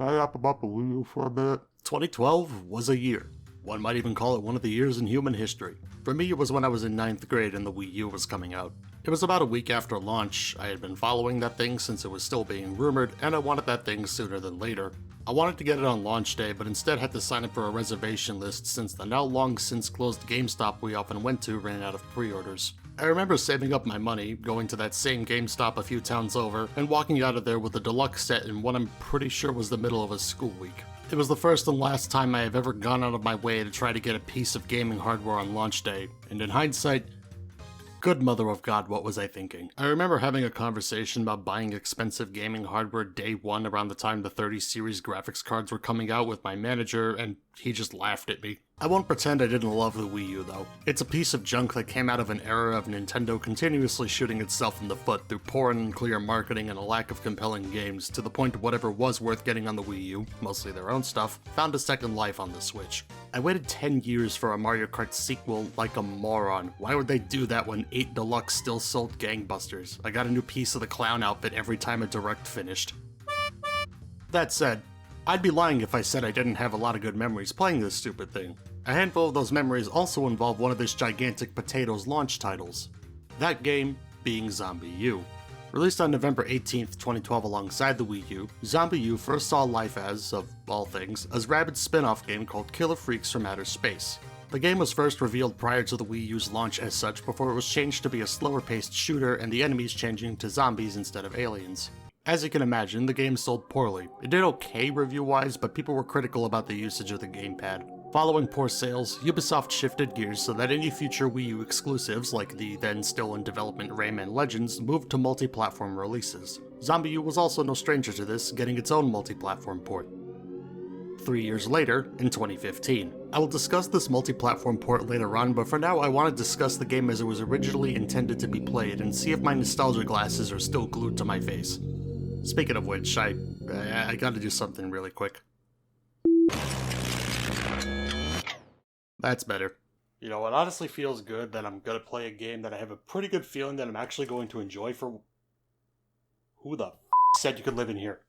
Can I yap about the Wii U for a bit? 2012 was a year. One might even call it one of the years in human history. For me, it was when I was in 9th grade and the Wii U was coming out. It was about a week after launch. I had been following that thing since it was still being rumored, and I wanted that thing sooner than later. I wanted to get it on launch day, but instead had to sign up for a reservation list since the now long since closed GameStop we often went to ran out of pre-orders. I remember saving up my money, going to that same GameStop a few towns over, and walking out of there with a deluxe set in what I'm pretty sure was the middle of a school week. It was the first and last time I have ever gone out of my way to try to get a piece of gaming hardware on launch day, and in hindsight, good mother of God, what was I thinking? I remember having a conversation about buying expensive gaming hardware day one around the time the 30 series graphics cards were coming out with my manager, and he just laughed at me. I won't pretend I didn't love the Wii U though. It's a piece of junk that came out of an era of Nintendo continuously shooting itself in the foot through poor and unclear marketing and a lack of compelling games, to the point whatever was worth getting on the Wii U, mostly their own stuff, found a second life on the Switch. I waited 10 years for a Mario Kart sequel like a moron. Why would they do that when 8 Deluxe still sold gangbusters? I got a new piece of the clown outfit every time a Direct finished. That said, I'd be lying if I said I didn't have a lot of good memories playing this stupid thing. A handful of those memories also involve one of this gigantic potato's launch titles. That game being ZombiU. Released on November 18th, 2012 alongside the Wii U, ZombiU first saw life as, of all things, a rabid spin-off game called Killer Freaks from Outer Space. The game was first revealed prior to the Wii U's launch as such before it was changed to be a slower-paced shooter and the enemies changing to zombies instead of aliens. As you can imagine, the game sold poorly. It did okay review-wise, but people were critical about the usage of the gamepad. Following poor sales, Ubisoft shifted gears so that any future Wii U exclusives, like the then still in development Rayman Legends, moved to multi-platform releases. ZombiU was also no stranger to this, getting its own multi-platform port. 3 years later, in 2015. I will discuss this multi-platform port later on, but for now I want to discuss the game as it was originally intended to be played and see if my nostalgia glasses are still glued to my face. Speaking of which, I gotta do something really quick. That's better. You know, it honestly feels good that I'm gonna play a game that I have a pretty good feeling that I'm actually going to enjoy for... Who the f*** said you could live in here?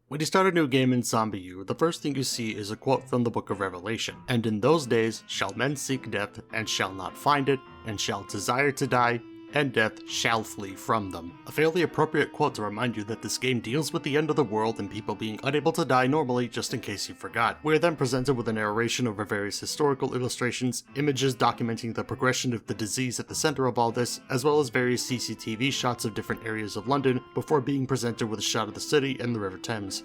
When you start a new game in ZombiU, the first thing you see is a quote from the Book of Revelation. And in those days shall men seek death, and shall not find it, and shall desire to die, and death shall flee from them. A fairly appropriate quote to remind you that this game deals with the end of the world and people being unable to die normally, just in case you forgot. We are then presented with a narration over various historical illustrations, images documenting the progression of the disease at the center of all this, as well as various CCTV shots of different areas of London, before being presented with a shot of the city and the River Thames.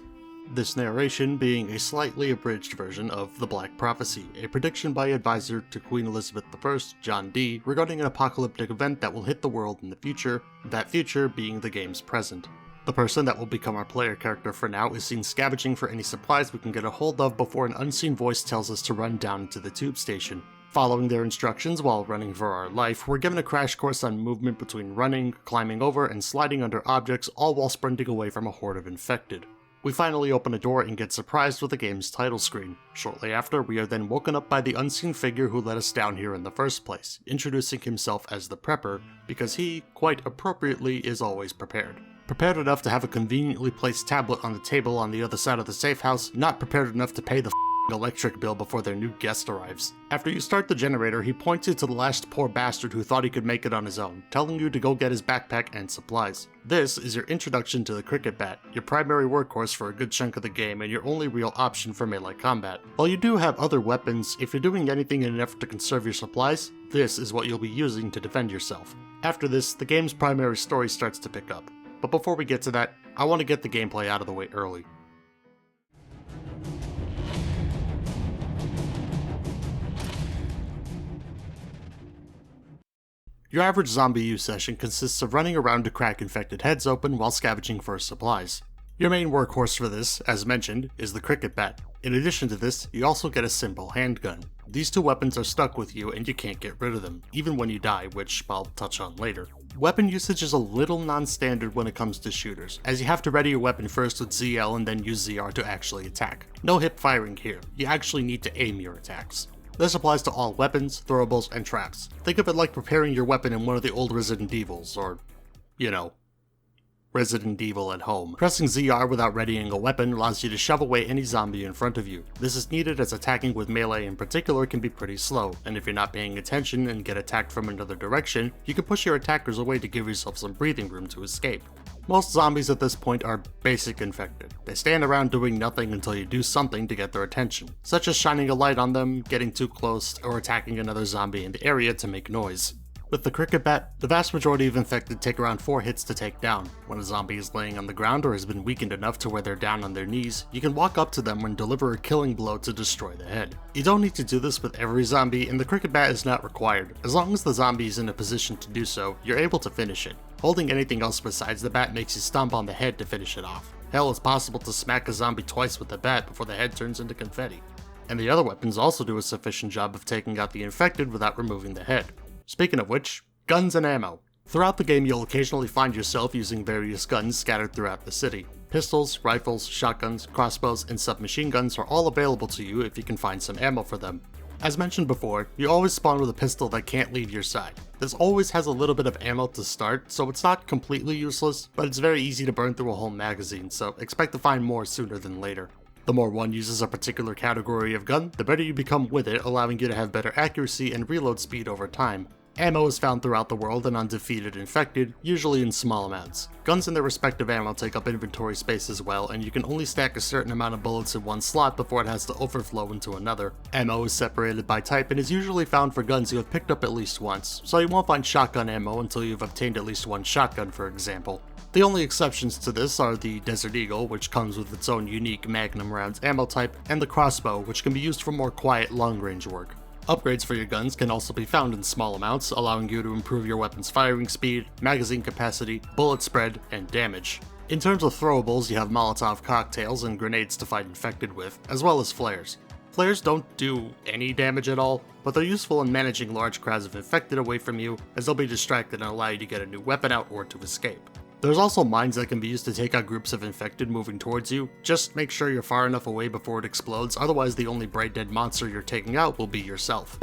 This narration being a slightly abridged version of The Black Prophecy, a prediction by advisor to Queen Elizabeth I, John Dee, regarding an apocalyptic event that will hit the world in the future, that future being the game's present. The person that will become our player character for now is seen scavenging for any supplies we can get a hold of before an unseen voice tells us to run down into the tube station. Following their instructions while running for our life, we're given a crash course on movement between running, climbing over, and sliding under objects, all while sprinting away from a horde of infected. We finally open a door and get surprised with the game's title screen. Shortly after, we are then woken up by the unseen figure who let us down here in the first place, introducing himself as the Prepper, because he, quite appropriately, is always prepared. Prepared enough to have a conveniently placed tablet on the table on the other side of the safe house, not prepared enough to pay the electric bill before their new guest arrives. After you start the generator, he points you to the last poor bastard who thought he could make it on his own, telling you to go get his backpack and supplies. This is your introduction to the cricket bat, your primary workhorse for a good chunk of the game and your only real option for melee combat. While you do have other weapons, if you're doing anything in an effort to conserve your supplies, this is what you'll be using to defend yourself. After this, the game's primary story starts to pick up. But before we get to that, I want to get the gameplay out of the way early. Your average ZombiU session consists of running around to crack infected heads open while scavenging for supplies. Your main workhorse for this, as mentioned, is the cricket bat. In addition to this, you also get a simple handgun. These two weapons are stuck with you and you can't get rid of them, even when you die, which I'll touch on later. Weapon usage is a little non-standard when it comes to shooters, as you have to ready your weapon first with ZL and then use ZR to actually attack. No hip firing here, you actually need to aim your attacks. This applies to all weapons, throwables, and traps. Think of it like preparing your weapon in one of the old Resident Evils, or, you know, Resident Evil at home. Pressing ZR without readying a weapon allows you to shove away any zombie in front of you. This is needed as attacking with melee in particular can be pretty slow, and if you're not paying attention and get attacked from another direction, you can push your attackers away to give yourself some breathing room to escape. Most zombies at this point are basic infected. They stand around doing nothing until you do something to get their attention, such as shining a light on them, getting too close, or attacking another zombie in the area to make noise. With the cricket bat, the vast majority of infected take around 4 hits to take down. When a zombie is laying on the ground or has been weakened enough to where they're down on their knees, you can walk up to them and deliver a killing blow to destroy the head. You don't need to do this with every zombie, and the cricket bat is not required. As long as the zombie is in a position to do so, you're able to finish it. Holding anything else besides the bat makes you stomp on the head to finish it off. Hell, it's possible to smack a zombie twice with the bat before the head turns into confetti. And the other weapons also do a sufficient job of taking out the infected without removing the head. Speaking of which, guns and ammo. Throughout the game, you'll occasionally find yourself using various guns scattered throughout the city. Pistols, rifles, shotguns, crossbows, and submachine guns are all available to you if you can find some ammo for them. As mentioned before, you always spawn with a pistol that can't leave your side. This always has a little bit of ammo to start, so it's not completely useless, but it's very easy to burn through a whole magazine, so expect to find more sooner than later. The more one uses a particular category of gun, the better you become with it, allowing you to have better accuracy and reload speed over time. Ammo is found throughout the world and on defeated infected, usually in small amounts. Guns and their respective ammo take up inventory space as well, and you can only stack a certain amount of bullets in one slot before it has to overflow into another. Ammo is separated by type and is usually found for guns you have picked up at least once, so you won't find shotgun ammo until you've obtained at least one shotgun, for example. The only exceptions to this are the Desert Eagle, which comes with its own unique Magnum rounds ammo type, and the crossbow, which can be used for more quiet long-range work. Upgrades for your guns can also be found in small amounts, allowing you to improve your weapon's firing speed, magazine capacity, bullet spread, and damage. In terms of throwables, you have Molotov cocktails and grenades to fight infected with, as well as flares. Flares don't do any damage at all, but they're useful in managing large crowds of infected away from you, as they'll be distracted and allow you to get a new weapon out or to escape. There's also mines that can be used to take out groups of infected moving towards you. Just make sure you're far enough away before it explodes, otherwise the only bright dead monster you're taking out will be yourself.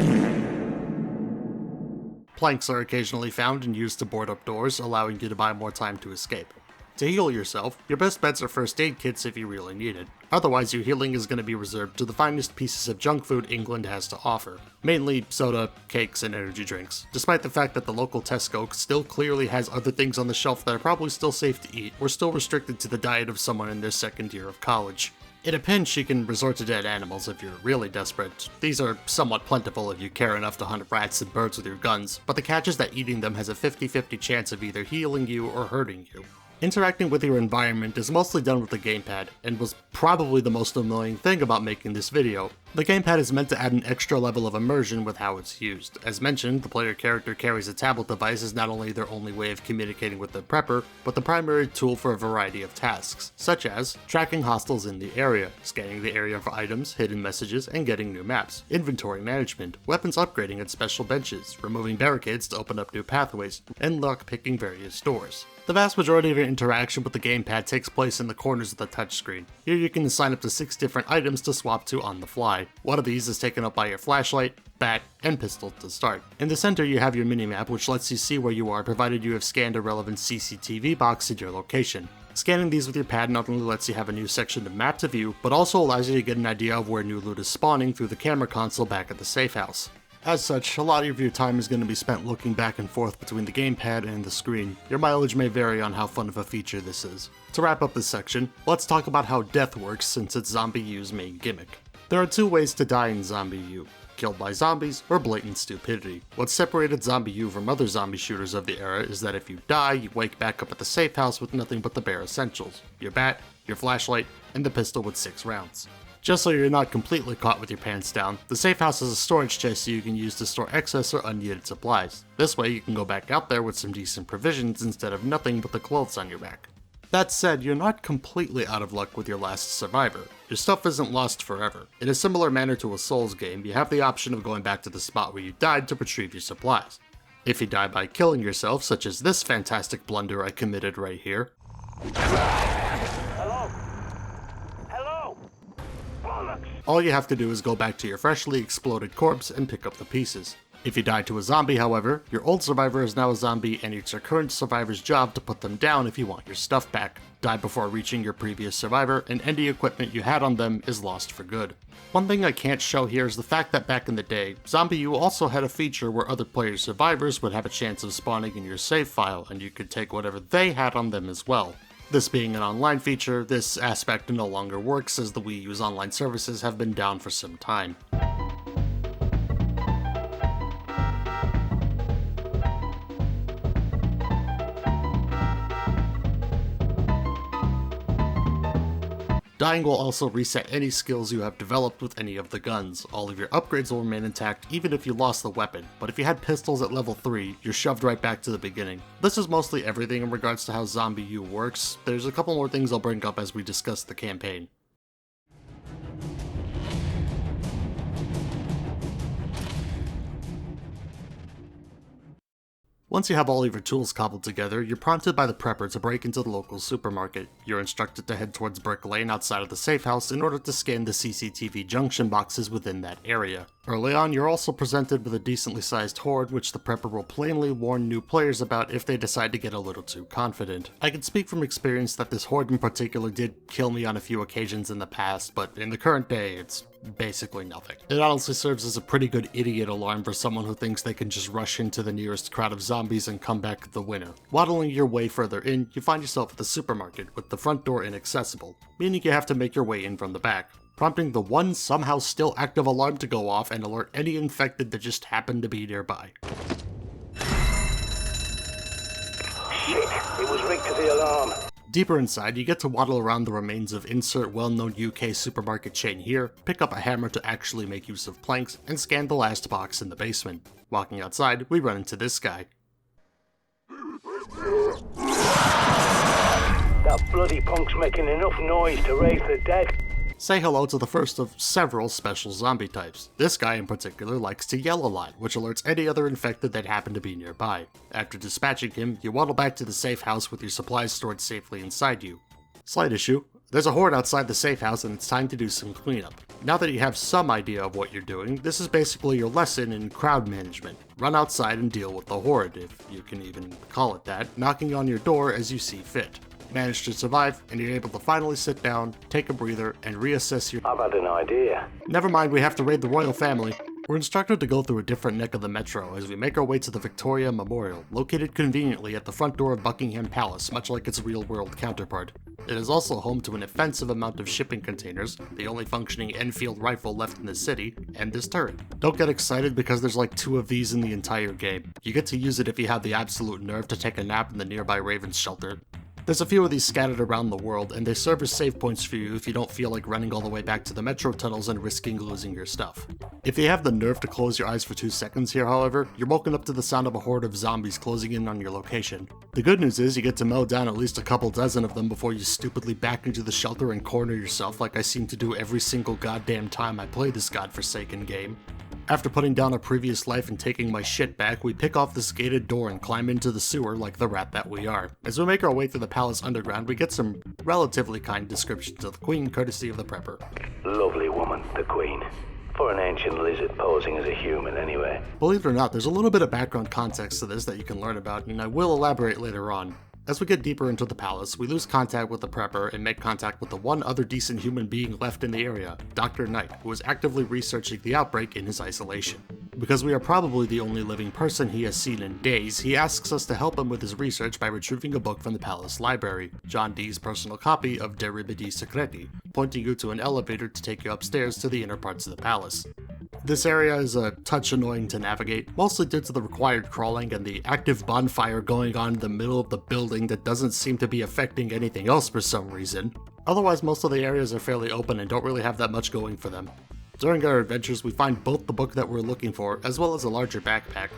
Planks are occasionally found and used to board up doors, allowing you to buy more time to escape. To heal yourself, your best bets are first aid kits if you really need it. Otherwise, your healing is going to be reserved to the finest pieces of junk food England has to offer. Mainly soda, cakes, and energy drinks. Despite the fact that the local Tesco still clearly has other things on the shelf that are probably still safe to eat, or still restricted to the diet of someone in their second year of college. In a pinch, you can resort to dead animals if you're really desperate. These are somewhat plentiful if you care enough to hunt rats and birds with your guns, but the catch is that eating them has a 50-50 chance of either healing you or hurting you. Interacting with your environment is mostly done with the gamepad, and was probably the most annoying thing about making this video. The gamepad is meant to add an extra level of immersion with how it's used. As mentioned, the player character carries a tablet device as not only their only way of communicating with their prepper, but the primary tool for a variety of tasks, such as tracking hostiles in the area, scanning the area for items, hidden messages, and getting new maps, inventory management, weapons upgrading at special benches, removing barricades to open up new pathways, and lockpicking various doors. The vast majority of your interaction with the gamepad takes place in the corners of the touchscreen. Here you can assign up to 6 different items to swap to on the fly. One of these is taken up by your flashlight, bat, and pistol to start. In the center you have your minimap, which lets you see where you are provided you have scanned a relevant CCTV box in your location. Scanning these with your pad not only lets you have a new section of map to view, but also allows you to get an idea of where new loot is spawning through the camera console back at the safe house. As such, a lot of your time is going to be spent looking back and forth between the gamepad and the screen. Your mileage may vary on how fun of a feature this is. To wrap up this section, let's talk about how death works since it's ZombiU's main gimmick. There are 2 ways to die in ZombiU: killed by zombies or blatant stupidity. What separated ZombiU from other zombie shooters of the era is that if you die, you wake back up at the safe house with nothing but the bare essentials: your bat, your flashlight, and the pistol with 6 rounds. Just so you're not completely caught with your pants down, the safe house has a storage chest you can use to store excess or unneeded supplies. This way you can go back out there with some decent provisions instead of nothing but the clothes on your back. That said, you're not completely out of luck with your last survivor. Your stuff isn't lost forever. In a similar manner to a Souls game, you have the option of going back to the spot where you died to retrieve your supplies. If you die by killing yourself, such as this fantastic blunder I committed right here, Hello? Hello? Bollocks! all you have to do is go back to your freshly exploded corpse and pick up the pieces. If you die to a zombie, however, your old survivor is now a zombie and it's your current survivor's job to put them down if you want your stuff back. Die before reaching your previous survivor, and any equipment you had on them is lost for good. One thing I can't show here is the fact that back in the day, ZombiU also had a feature where other players' survivors would have a chance of spawning in your save file, and you could take whatever they had on them as well. This being an online feature, this aspect no longer works as the Wii U's online services have been down for some time. Dying will also reset any skills you have developed with any of the guns. All of your upgrades will remain intact even if you lost the weapon, but if you had pistols at level 3, you're shoved right back to the beginning. This is mostly everything in regards to how ZombiU works. There's a couple more things I'll bring up as we discuss the campaign. Once you have all of your tools cobbled together, you're prompted by the prepper to break into the local supermarket. You're instructed to head towards Brick Lane outside of the safe house in order to scan the CCTV junction boxes within that area. Early on, you're also presented with a decently sized horde, which the prepper will plainly warn new players about if they decide to get a little too confident. I can speak from experience that this horde in particular did kill me on a few occasions in the past, but in the current day, it's basically nothing. It honestly serves as a pretty good idiot alarm for someone who thinks they can just rush into the nearest crowd of zombies and come back the winner. Waddling your way further in, you find yourself at the supermarket, with the front door inaccessible, meaning you have to make your way in from the back, prompting the one somehow still active alarm to go off and alert any infected that just happened to be nearby. Shit! It was rigged to the alarm. Deeper inside, you get to waddle around the remains of insert well-known UK supermarket chain here, pick up a hammer to actually make use of planks, and scan the last box in the basement. Walking outside, we run into this guy. That bloody punk's making enough noise to raise the dead. Say hello to the first of several special zombie types. This guy in particular likes to yell a lot, which alerts any other infected that happen to be nearby. After dispatching him, you waddle back to the safe house with your supplies stored safely inside you. Slight issue, there's a horde outside the safe house and it's time to do some cleanup. Now that you have some idea of what you're doing, this is basically your lesson in crowd management. Run outside and deal with the horde, if you can even call it that, knocking on your door as you see fit. Manage to survive, and you're able to finally sit down, take a breather, and reassess your— I've had an idea. Never mind, we have to raid the royal family. We're instructed to go through a different neck of the metro as we make our way to the Victoria Memorial, located conveniently at the front door of Buckingham Palace, much like its real-world counterpart. It is also home to an offensive amount of shipping containers, the only functioning Enfield rifle left in the city, and this turret. Don't get excited because there's like 2 of these in the entire game. You get to use it if you have the absolute nerve to take a nap in the nearby Ravens shelter. There's a few of these scattered around the world, and they serve as save points for you if you don't feel like running all the way back to the metro tunnels and risking losing your stuff. If you have the nerve to close your eyes for 2 seconds here, however, you're woken up to the sound of a horde of zombies closing in on your location. The good news is you get to mow down at least a couple dozen of them before you stupidly back into the shelter and corner yourself like I seem to do every single goddamn time I play this godforsaken game. After putting down a previous life and taking my shit back, we pick off this gated door and climb into the sewer like the rat that we are. As we make our way through the palace underground, we get some relatively kind descriptions of the queen courtesy of the prepper. Lovely woman, the queen. For an ancient lizard posing as a human, anyway. Believe it or not, there's a little bit of background context to this that you can learn about, and I will elaborate later on. As we get deeper into the palace, we lose contact with the prepper and make contact with the one other decent human being left in the area, Dr. Knight, who is actively researching the outbreak in his isolation. Because we are probably the only living person he has seen in days, he asks us to help him with his research by retrieving a book from the palace library, John Dee's personal copy of De Rebidi Secreti, pointing you to an elevator to take you upstairs to the inner parts of the palace. This area is a touch annoying to navigate, mostly due to the required crawling and the active bonfire going on in the middle of the building that doesn't seem to be affecting anything else for some reason. Otherwise, most of the areas are fairly open and don't really have that much going for them. During our adventures, we find both the book that we're looking for, as well as a larger backpack.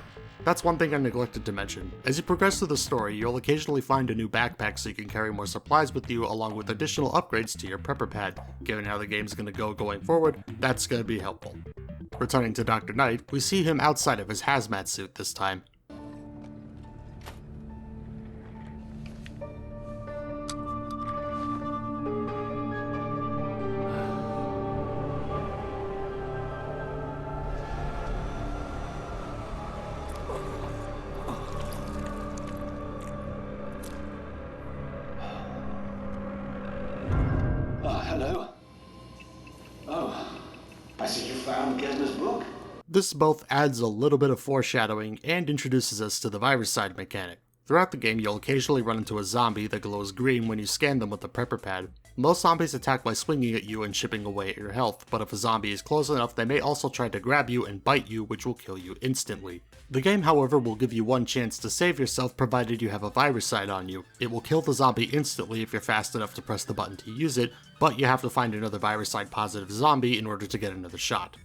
That's one thing I neglected to mention. As you progress through the story, you'll occasionally find a new backpack so you can carry more supplies with you, along with additional upgrades to your prepper pad. Given how the game's going to go going forward, that's going to be helpful. Returning to Dr. Knight, we see him outside of his hazmat suit this time. Hello. Oh, I see you found Gesner's book. This both adds a little bit of foreshadowing and introduces us to the viricide mechanic. Throughout the game, you'll occasionally run into a zombie that glows green when you scan them with the prepper pad. Most zombies attack by swinging at you and chipping away at your health, but if a zombie is close enough, they may also try to grab you and bite you, which will kill you instantly. The game, however, will give you one chance to save yourself provided you have a viricide on you. It will kill the zombie instantly if you're fast enough to press the button to use it, but you have to find another viricide positive zombie in order to get another shot.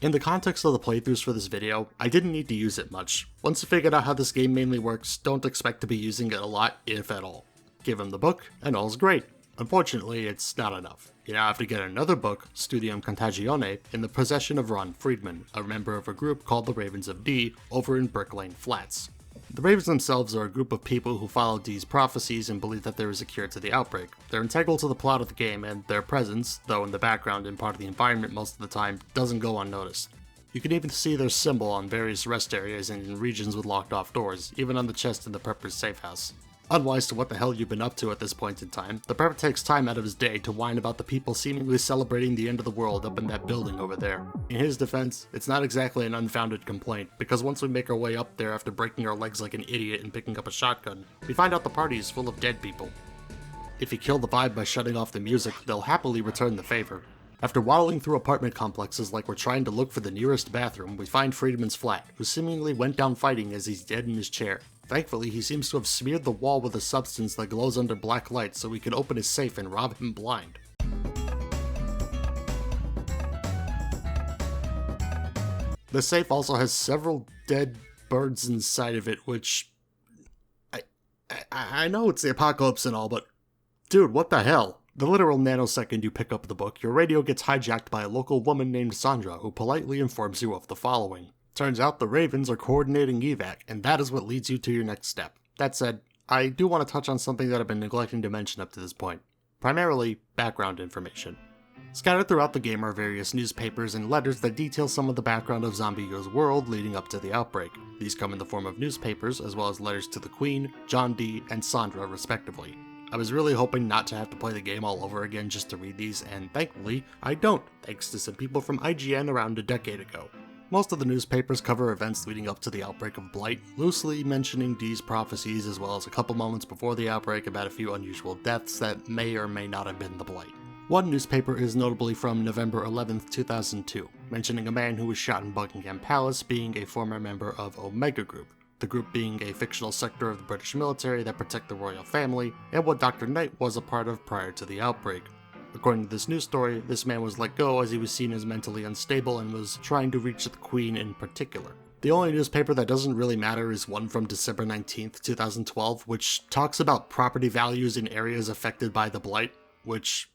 In the context of the playthroughs for this video, I didn't need to use it much. Once you figured out how this game mainly works, don't expect to be using it a lot, if at all. Give him the book, and all's great. Unfortunately, it's not enough. You now have to get another book, Studium Contagione, in the possession of Ron Friedman, a member of a group called the Ravens of D, over in Brick Lane Flats. The Ravens themselves are a group of people who follow D's prophecies and believe that there is a cure to the outbreak. They're integral to the plot of the game, and their presence, though in the background and part of the environment most of the time, doesn't go unnoticed. You can even see their symbol on various rest areas and in regions with locked off doors, even on the chest in the Prepper's safe house. Unwise to what the hell you've been up to at this point in time, the Prepper takes time out of his day to whine about the people seemingly celebrating the end of the world up in that building over there. In his defense, it's not exactly an unfounded complaint, because once we make our way up there after breaking our legs like an idiot and picking up a shotgun, we find out the party is full of dead people. If you kill the vibe by shutting off the music, they'll happily return the favor. After waddling through apartment complexes like we're trying to look for the nearest bathroom, we find Friedman's flat, who seemingly went down fighting as he's dead in his chair. Thankfully, he seems to have smeared the wall with a substance that glows under black light so we can open his safe and rob him blind. The safe also has several dead birds inside of it, which... I know it's the apocalypse and all, but... Dude, what the hell? The literal nanosecond you pick up the book, your radio gets hijacked by a local woman named Sandra, who politely informs you of the following. Turns out the Ravens are coordinating evac, and that is what leads you to your next step. That said, I do want to touch on something that I've been neglecting to mention up to this point. Primarily, background information. Scattered throughout the game are various newspapers and letters that detail some of the background of ZombiU's world leading up to the outbreak. These come in the form of newspapers, as well as letters to the Queen, John D, and Sandra respectively. I was really hoping not to have to play the game all over again just to read these, and thankfully, I don't, thanks to some people from IGN around a decade ago. Most of the newspapers cover events leading up to the outbreak of Blight, loosely mentioning D's prophecies as well as a couple moments before the outbreak about a few unusual deaths that may or may not have been the Blight. One newspaper is notably from November 11th, 2002, mentioning a man who was shot in Buckingham Palace being a former member of Omega Group, the group being a fictional sector of the British military that protect the royal family, and what Dr. Knight was a part of prior to the outbreak. According to this news story, this man was let go as he was seen as mentally unstable and was trying to reach the Queen in particular. The only newspaper that doesn't really matter is one from December 19th, 2012, which talks about property values in areas affected by the Blight, which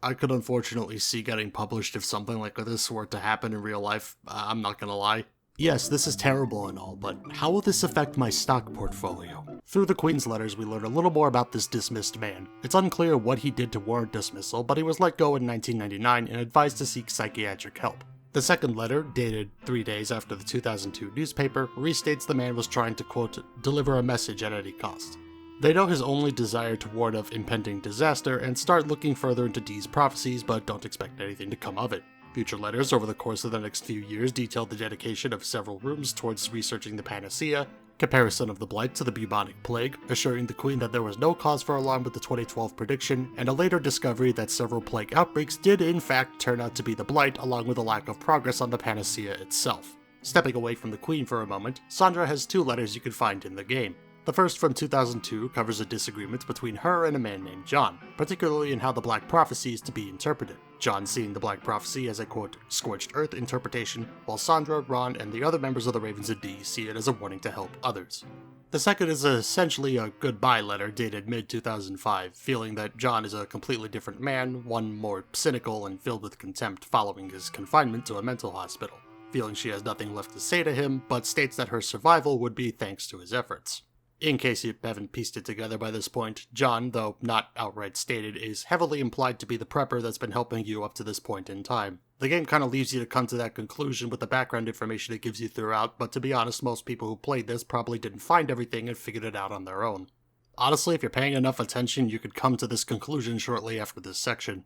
I could unfortunately see getting published if something like this were to happen in real life, I'm not gonna lie. Yes, this is terrible and all, but how will this affect my stock portfolio? Through the Queen's letters, we learn a little more about this dismissed man. It's unclear what he did to warrant dismissal, but he was let go in 1999 and advised to seek psychiatric help. The second letter, dated 3 days after the 2002 newspaper, restates the man was trying to, quote, deliver a message at any cost. They know his only desire to warn of impending disaster and start looking further into D's prophecies, but don't expect anything to come of it. Future letters over the course of the next few years detailed the dedication of several rooms towards researching the panacea, comparison of the Blight to the bubonic plague, assuring the Queen that there was no cause for alarm with the 2012 prediction, and a later discovery that several plague outbreaks did in fact turn out to be the Blight, along with a lack of progress on the panacea itself. Stepping away from the Queen for a moment, Sandra has 2 letters you can find in the game. The first, from 2002, covers a disagreement between her and a man named John, particularly in how the Black Prophecy is to be interpreted. John seeing the Black Prophecy as a, quote, scorched earth interpretation, while Sandra, Ron, and the other members of the Ravens of D see it as a warning to help others. The second is essentially a goodbye letter dated mid-2005, feeling that John is a completely different man, one more cynical and filled with contempt following his confinement to a mental hospital, feeling she has nothing left to say to him, but states that her survival would be thanks to his efforts. In case you haven't pieced it together by this point, John, though not outright stated, is heavily implied to be the prepper that's been helping you up to this point in time. The game kind of leaves you to come to that conclusion with the background information it gives you throughout, but to be honest, most people who played this probably didn't find everything and figured it out on their own. Honestly, if you're paying enough attention, you could come to this conclusion shortly after this section.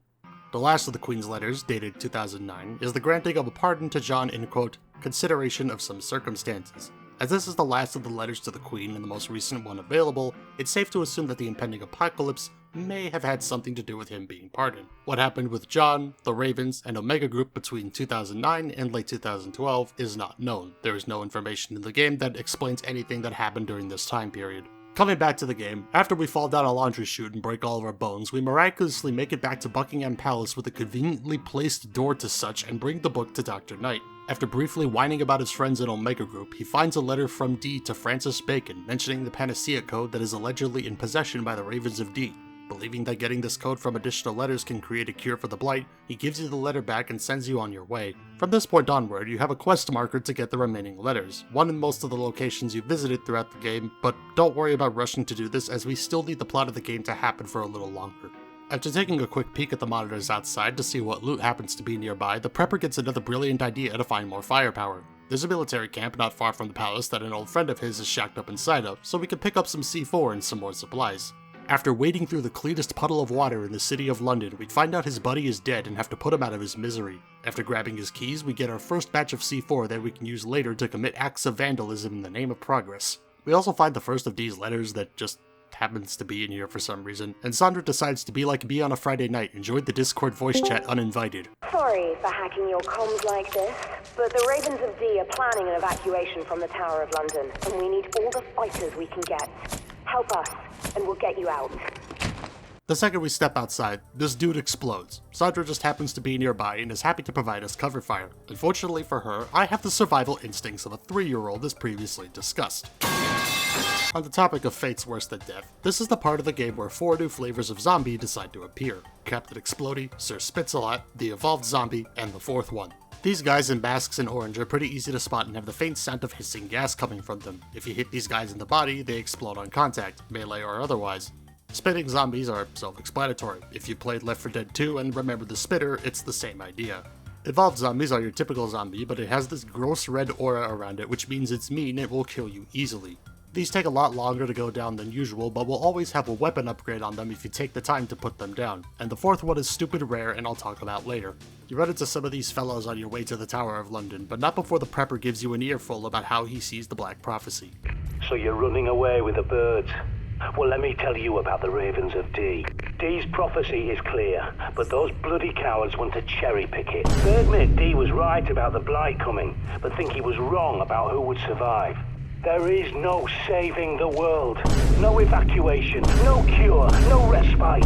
The last of the Queen's letters, dated 2009, is the granting of a pardon to John in, quote, consideration of some circumstances. As this is the last of the letters to the Queen and the most recent one available, it's safe to assume that the impending apocalypse may have had something to do with him being pardoned. What happened with John, the Ravens, and Omega Group between 2009 and late 2012 is not known. There is no information in the game that explains anything that happened during this time period. Coming back to the game, after we fall down a laundry chute and break all of our bones, we miraculously make it back to Buckingham Palace with a conveniently placed door to such and bring the book to Dr. Knight. After briefly whining about his friends in Omega Group, he finds a letter from D to Francis Bacon mentioning the Panacea code that is allegedly in possession by the Ravens of D. Believing that getting this code from additional letters can create a cure for the Blight, he gives you the letter back and sends you on your way. From this point onward, you have a quest marker to get the remaining letters, one in most of the locations you visited throughout the game, but don't worry about rushing to do this as we still need the plot of the game to happen for a little longer. After taking a quick peek at the monitors outside to see what loot happens to be nearby, the prepper gets another brilliant idea to find more firepower. There's a military camp not far from the palace that an old friend of his is shacked up inside of, so we can pick up some C4 and some more supplies. After wading through the cleanest puddle of water in the city of London, we find out his buddy is dead and have to put him out of his misery. After grabbing his keys, we get our first batch of C4 that we can use later to commit acts of vandalism in the name of progress. We also find the first of D's letters that just happens to be in here for some reason, and Sandra decides to be like me on a Friday night and join the Discord voice chat uninvited. Sorry for hacking your comms like this, but the Ravens of D are planning an evacuation from the Tower of London, and we need all the fighters we can get. Help us, and we'll get you out. The second we step outside, this dude explodes. Sandra just happens to be nearby and is happy to provide us cover fire. Unfortunately for her, I have the survival instincts of a 3-year-old as previously discussed. On the topic of fates worse than death, this is the part of the game where 4 new flavors of zombie decide to appear. Captain Explodey, Sir Spitsalot, the Evolved Zombie, and the 4th one. These guys in masks in orange are pretty easy to spot and have the faint sound of hissing gas coming from them. If you hit these guys in the body, they explode on contact, melee or otherwise. Spitting zombies are self-explanatory. If you played Left 4 Dead 2 and remember the spitter, it's the same idea. Evolved zombies are your typical zombie, but it has this gross red aura around it, which means it's mean and will kill you easily. These take a lot longer to go down than usual, but will always have a weapon upgrade on them if you take the time to put them down. And the 4th one is stupid rare and I'll talk about later. You run into some of these fellows on your way to the Tower of London, but not before the prepper gives you an earful about how he sees the Black Prophecy. So you're running away with the birds? Well, let me tell you about the Ravens of D. D's prophecy is clear, but those bloody cowards want to cherry-pick it. They admit D was right about the Blight coming, but think he was wrong about who would survive. There is no saving the world. No evacuation, no cure, no respite.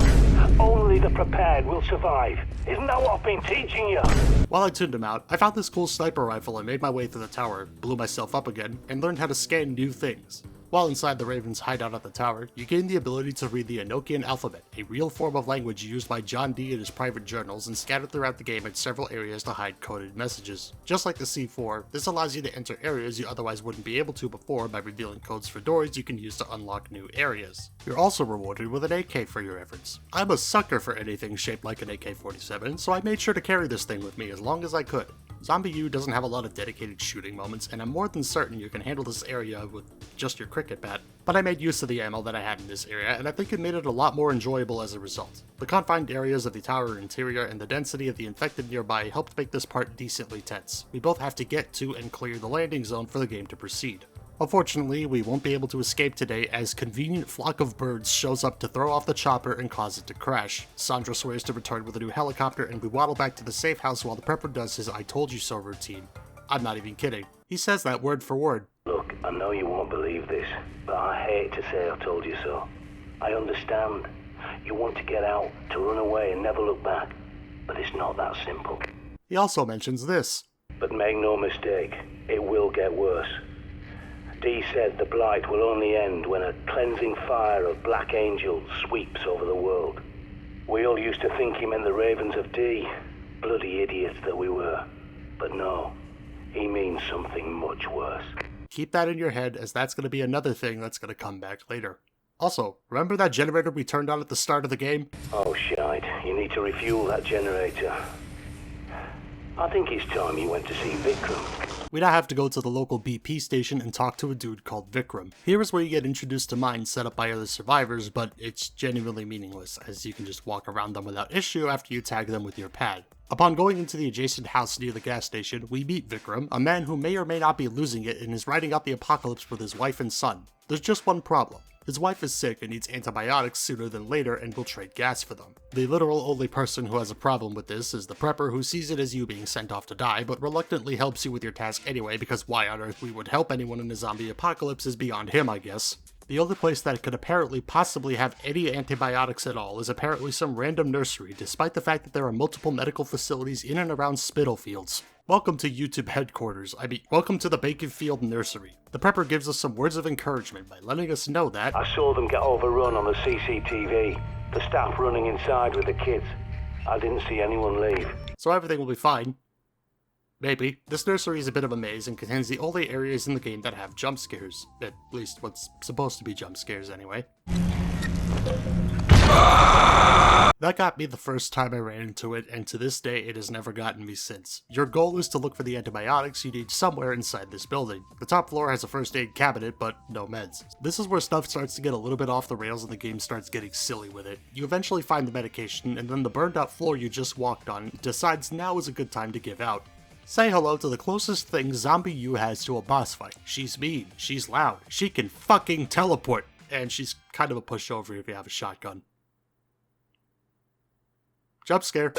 Only the prepared will survive. Isn't that what I've been teaching you? While I tuned him out, I found this cool sniper rifle and made my way through the tower, blew myself up again, and learned how to scan new things. While inside the Ravens' hideout at the tower, you gain the ability to read the Enochian alphabet, a real form of language used by John Dee in his private journals and scattered throughout the game in several areas to hide coded messages. Just like the C4, this allows you to enter areas you otherwise wouldn't be able to before by revealing codes for doors you can use to unlock new areas. You're also rewarded with an AK for your efforts. I'm a sucker for anything shaped like an AK-47, so I made sure to carry this thing with me as long as I could. ZombiU doesn't have a lot of dedicated shooting moments, and I'm more than certain you can handle this area with just your cricket bat, but I made use of the ammo that I had in this area, and I think it made it a lot more enjoyable as a result. The confined areas of the tower interior and the density of the infected nearby helped make this part decently tense. We both have to get to and clear the landing zone for the game to proceed. Unfortunately, we won't be able to escape today as convenient flock of birds shows up to throw off the chopper and cause it to crash. Sandra swears to return with a new helicopter and we waddle back to the safe house while the prepper does his I told you so routine. I'm not even kidding. He says that word for word. Look, I know you won't believe this, but I hate to say I've told you so. I understand. You want to get out, to run away and never look back. But it's not that simple. He also mentions this. But make no mistake, it will get worse. Dee said the blight will only end when a cleansing fire of black angels sweeps over the world. We all used to think he meant the ravens of Dee. Bloody idiots that we were. But no, he means something much worse. Keep that in your head, as that's going to be another thing that's going to come back later. Also, remember that generator we turned on at the start of the game? Oh shite, you need to refuel that generator. I think it's time you went to see Vikram. We now have to go to the local BP station and talk to a dude called Vikram. Here is where you get introduced to mines set up by other survivors, but it's genuinely meaningless, as you can just walk around them without issue after you tag them with your pad. Upon going into the adjacent house near the gas station, we meet Vikram, a man who may or may not be losing it and is riding out the apocalypse with his wife and son. There's just one problem. His wife is sick and needs antibiotics sooner than later and will trade gas for them. The literal only person who has a problem with this is the prepper, who sees it as you being sent off to die, but reluctantly helps you with your task anyway, because why on earth we would help anyone in a zombie apocalypse is beyond him, I guess. The only place that could apparently possibly have any antibiotics at all is apparently some random nursery, despite the fact that there are multiple medical facilities in and around Spitalfields. Welcome to YouTube headquarters. Welcome to the Baconfield Nursery. The prepper gives us some words of encouragement by letting us know that I saw them get overrun on the CCTV. The staff running inside with the kids. I didn't see anyone leave. So everything will be fine. Maybe. This nursery is a bit of a maze and contains the only areas in the game that have jump scares. At least what's supposed to be jump scares anyway. That got me the first time I ran into it, and to this day it has never gotten me since. Your goal is to look for the antibiotics you need somewhere inside this building. The top floor has a first aid cabinet, but no meds. This is where stuff starts to get a little bit off the rails and the game starts getting silly with it. You eventually find the medication, and then the burned out floor you just walked on decides now is a good time to give out. Say hello to the closest thing ZombiU has to a boss fight. She's mean, she's loud, she can fucking teleport, and she's kind of a pushover if you have a shotgun. Jump scare.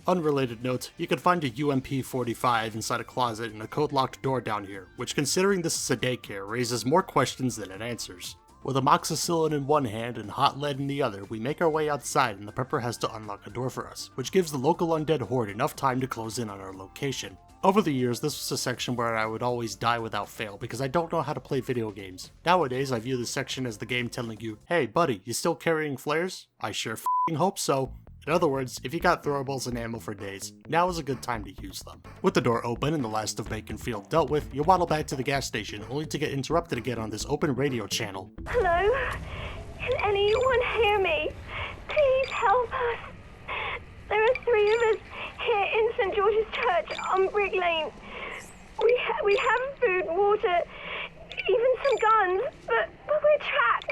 Unrelated note, you can find a UMP-45 inside a closet and a code-locked door down here, which, considering this is a daycare, raises more questions than it answers. With amoxicillin in one hand and hot lead in the other, we make our way outside and the prepper has to unlock a door for us, which gives the local undead horde enough time to close in on our location. Over the years, this was a section where I would always die without fail because I don't know how to play video games. Nowadays, I view this section as the game telling you, hey buddy, you still carrying flares? I sure f***ing hope so. In other words, if you got throwables and ammo for days, now is a good time to use them. With the door open and the last of Baconfield dealt with, you waddle back to the gas station, only to get interrupted again on this open radio channel. Hello? Can anyone hear me? Please help us. There are 3 of us here in St. George's Church on Brick Lane. We have food, water, even some guns, but we're trapped.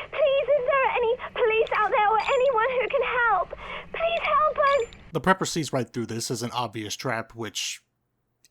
Please, is there any police out there or anyone who can help? Please help us! The prepper sees right through this as an obvious trap, which...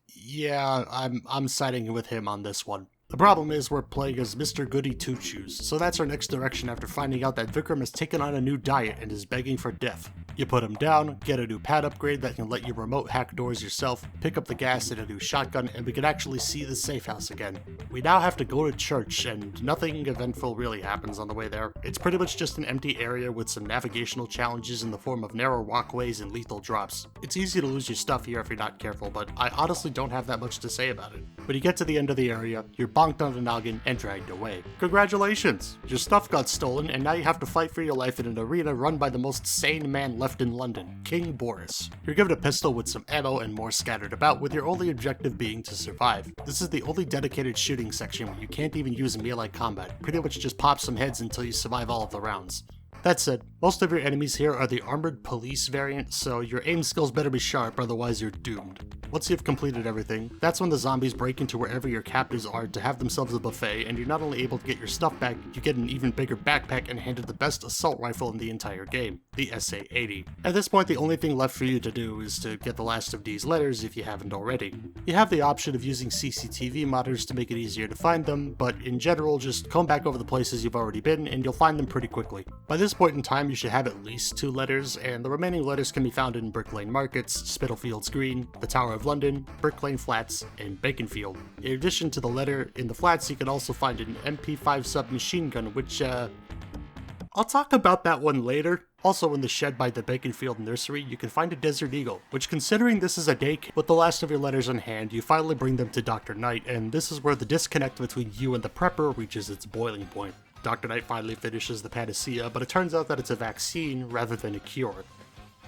yeah, I'm siding with him on this one. The problem is we're playing as Mr. Goody Two-Shoes, so that's our next direction after finding out that Vikram has taken on a new diet and is begging for death. You put him down, get a new pad upgrade that can let you remote hack doors yourself, pick up the gas and a new shotgun, and we can actually see the safe house again. We now have to go to church, and nothing eventful really happens on the way there. It's pretty much just an empty area with some navigational challenges in the form of narrow walkways and lethal drops. It's easy to lose your stuff here if you're not careful, but I honestly don't have that much to say about it. When you get to the end of the area, you're bonked on the noggin and dragged away. Congratulations! Your stuff got stolen, and now you have to fight for your life in an arena run by the most sane man left in London, King Boris. You're given a pistol with some ammo and more scattered about, with your only objective being to survive. This is the only dedicated shooting section where you can't even use melee combat. Pretty much just pop some heads until you survive all of the rounds. That said, most of your enemies here are the armored police variant, so your aim skills better be sharp, otherwise you're doomed. Once you've completed everything, that's when the zombies break into wherever your captives are to have themselves a buffet, and you're not only able to get your stuff back, you get an even bigger backpack and handed the best assault rifle in the entire game, the SA-80. At this point, the only thing left for you to do is to get the last of Dee's letters if you haven't already. You have the option of using CCTV monitors to make it easier to find them, but in general, just comb back over the places you've already been and you'll find them pretty quickly. By this point in time, you should have at least 2 letters, and the remaining letters can be found in Brick Lane Markets, Spitalfields Green, the Tower of London, Brick Lane Flats, and Baconfield. In addition to the letter in the flats, you can also find an MP5 submachine gun, which, I'll talk about that one later. Also in the shed by the Baconfield Nursery, you can find a Desert Eagle, which, considering this is a day camp, with the last of your letters in hand, you finally bring them to Dr. Knight, and this is where the disconnect between you and the prepper reaches its boiling point. Dr. Knight finally finishes the panacea, but it turns out that it's a vaccine rather than a cure.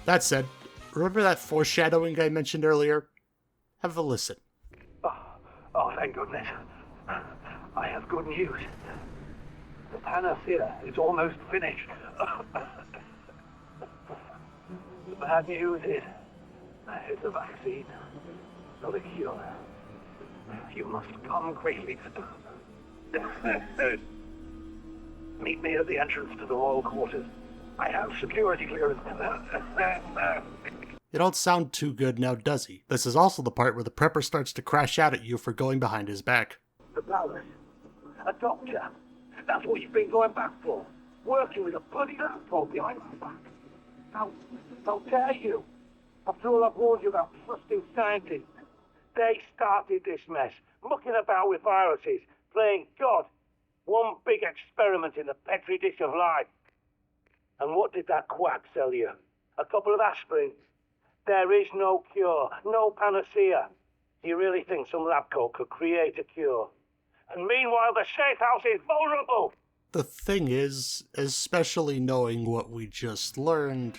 That said, remember that foreshadowing I mentioned earlier? Have a listen. Oh, thank goodness. I have good news. The panacea is almost finished. The bad news is, it's a vaccine, not a cure. You must come quickly. Meet me at the entrance to the royal quarters. I have security clearance. It don't sound too good now, does he? This is also the part where the prepper starts to crash out at you for going behind his back. The palace. A doctor. That's what you've been going back for. Working with a bloody laptop behind my back. How dare you? After all I've warned you about trusting scientists. They started this mess, mucking about with viruses, playing God. One big experiment in the petri dish of life. And what did that quack sell you? A couple of aspirin? There is no cure, no panacea. Do you really think some lab coat could create a cure? And meanwhile, the safe house is vulnerable! The thing is, especially knowing what we just learned,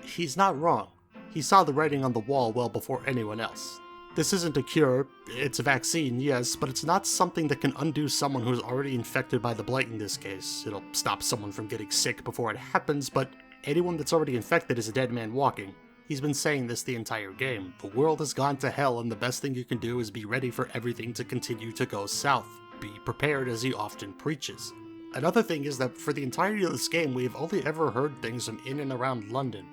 he's not wrong. He saw the writing on the wall well before anyone else. This isn't a cure, it's a vaccine, yes, but it's not something that can undo someone who's already infected by the blight in this case. It'll stop someone from getting sick before it happens, but anyone that's already infected is a dead man walking. He's been saying this the entire game. The world has gone to hell, and the best thing you can do is be ready for everything to continue to go south. Be prepared, as he often preaches. Another thing is that for the entirety of this game, we've only ever heard things from in and around London.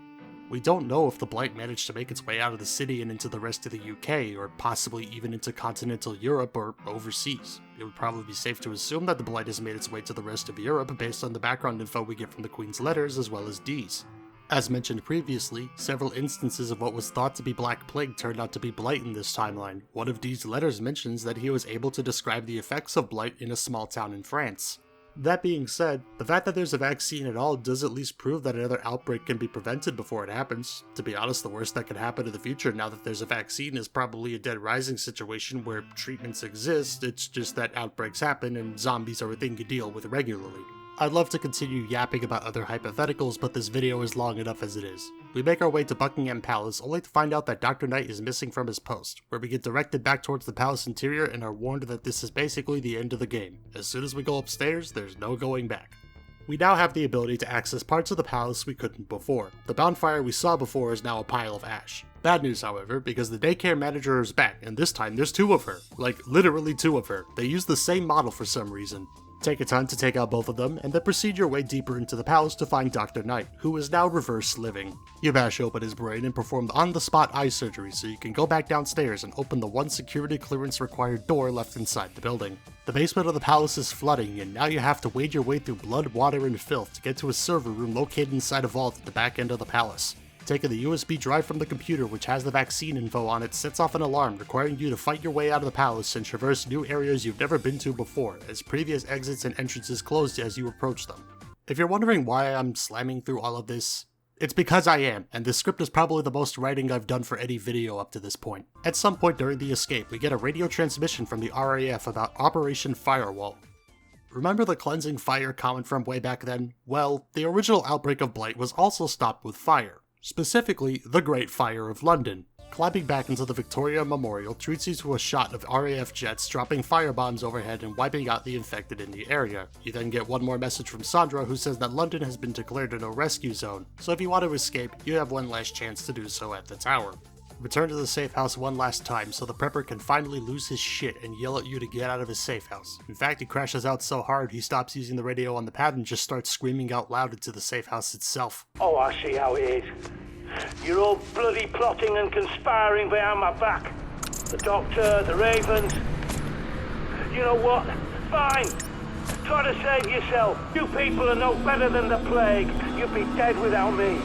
We don't know if the blight managed to make its way out of the city and into the rest of the UK, or possibly even into continental Europe or overseas. It would probably be safe to assume that the blight has made its way to the rest of Europe based on the background info we get from the Queen's letters as well as Dee's. As mentioned previously, several instances of what was thought to be Black Plague turned out to be blight in this timeline. One of Dee's letters mentions that he was able to describe the effects of blight in a small town in France. That being said, the fact that there's a vaccine at all does at least prove that another outbreak can be prevented before it happens. To be honest, the worst that could happen in the future now that there's a vaccine is probably a Dead Rising situation where treatments exist, it's just that outbreaks happen and zombies are a thing you deal with regularly. I'd love to continue yapping about other hypotheticals, but this video is long enough as it is. We make our way to Buckingham Palace, only to find out that Dr. Knight is missing from his post, where we get directed back towards the palace interior and are warned that this is basically the end of the game. As soon as we go upstairs, there's no going back. We now have the ability to access parts of the palace we couldn't before. The bonfire we saw before is now a pile of ash. Bad news, however, because the daycare manager is back, and this time there's 2 of her. Like, literally 2 of her. They use the same model for some reason. Take a ton to take out both of them, and then proceed your way deeper into the palace to find Dr. Knight, who is now reverse living. You bash open his brain and perform the on-the-spot eye surgery so you can go back downstairs and open the one security clearance required door left inside the building. The basement of the palace is flooding, and now you have to wade your way through blood, water, and filth to get to a server room located inside a vault at the back end of the palace. Taking the USB drive from the computer, which has the vaccine info on it, sets off an alarm requiring you to fight your way out of the palace and traverse new areas you've never been to before, as previous exits and entrances closed as you approach them. If you're wondering why I'm slamming through all of this, it's because I am, and this script is probably the most writing I've done for any video up to this point. At some point during the escape, we get a radio transmission from the RAF about Operation Firewall. Remember the cleansing fire comment from way back then? Well, the original outbreak of blight was also stopped with fire. Specifically, the Great Fire of London. Climbing back into the Victoria Memorial treats you to a shot of RAF jets dropping firebombs overhead and wiping out the infected in the area. You then get one more message from Sandra who says that London has been declared a no-rescue zone, so if you want to escape, you have one last chance to do so at the tower. Return to the safe house one last time so the prepper can finally lose his shit and yell at you to get out of his safe house. In fact, he crashes out so hard he stops using the radio on the pad and just starts screaming out loud into the safe house itself. Oh, I see how it is. You're all bloody plotting and conspiring behind my back. The doctor, the ravens. You know what? Fine. Try to save yourself. You people are no better than the plague. You'd be dead without me.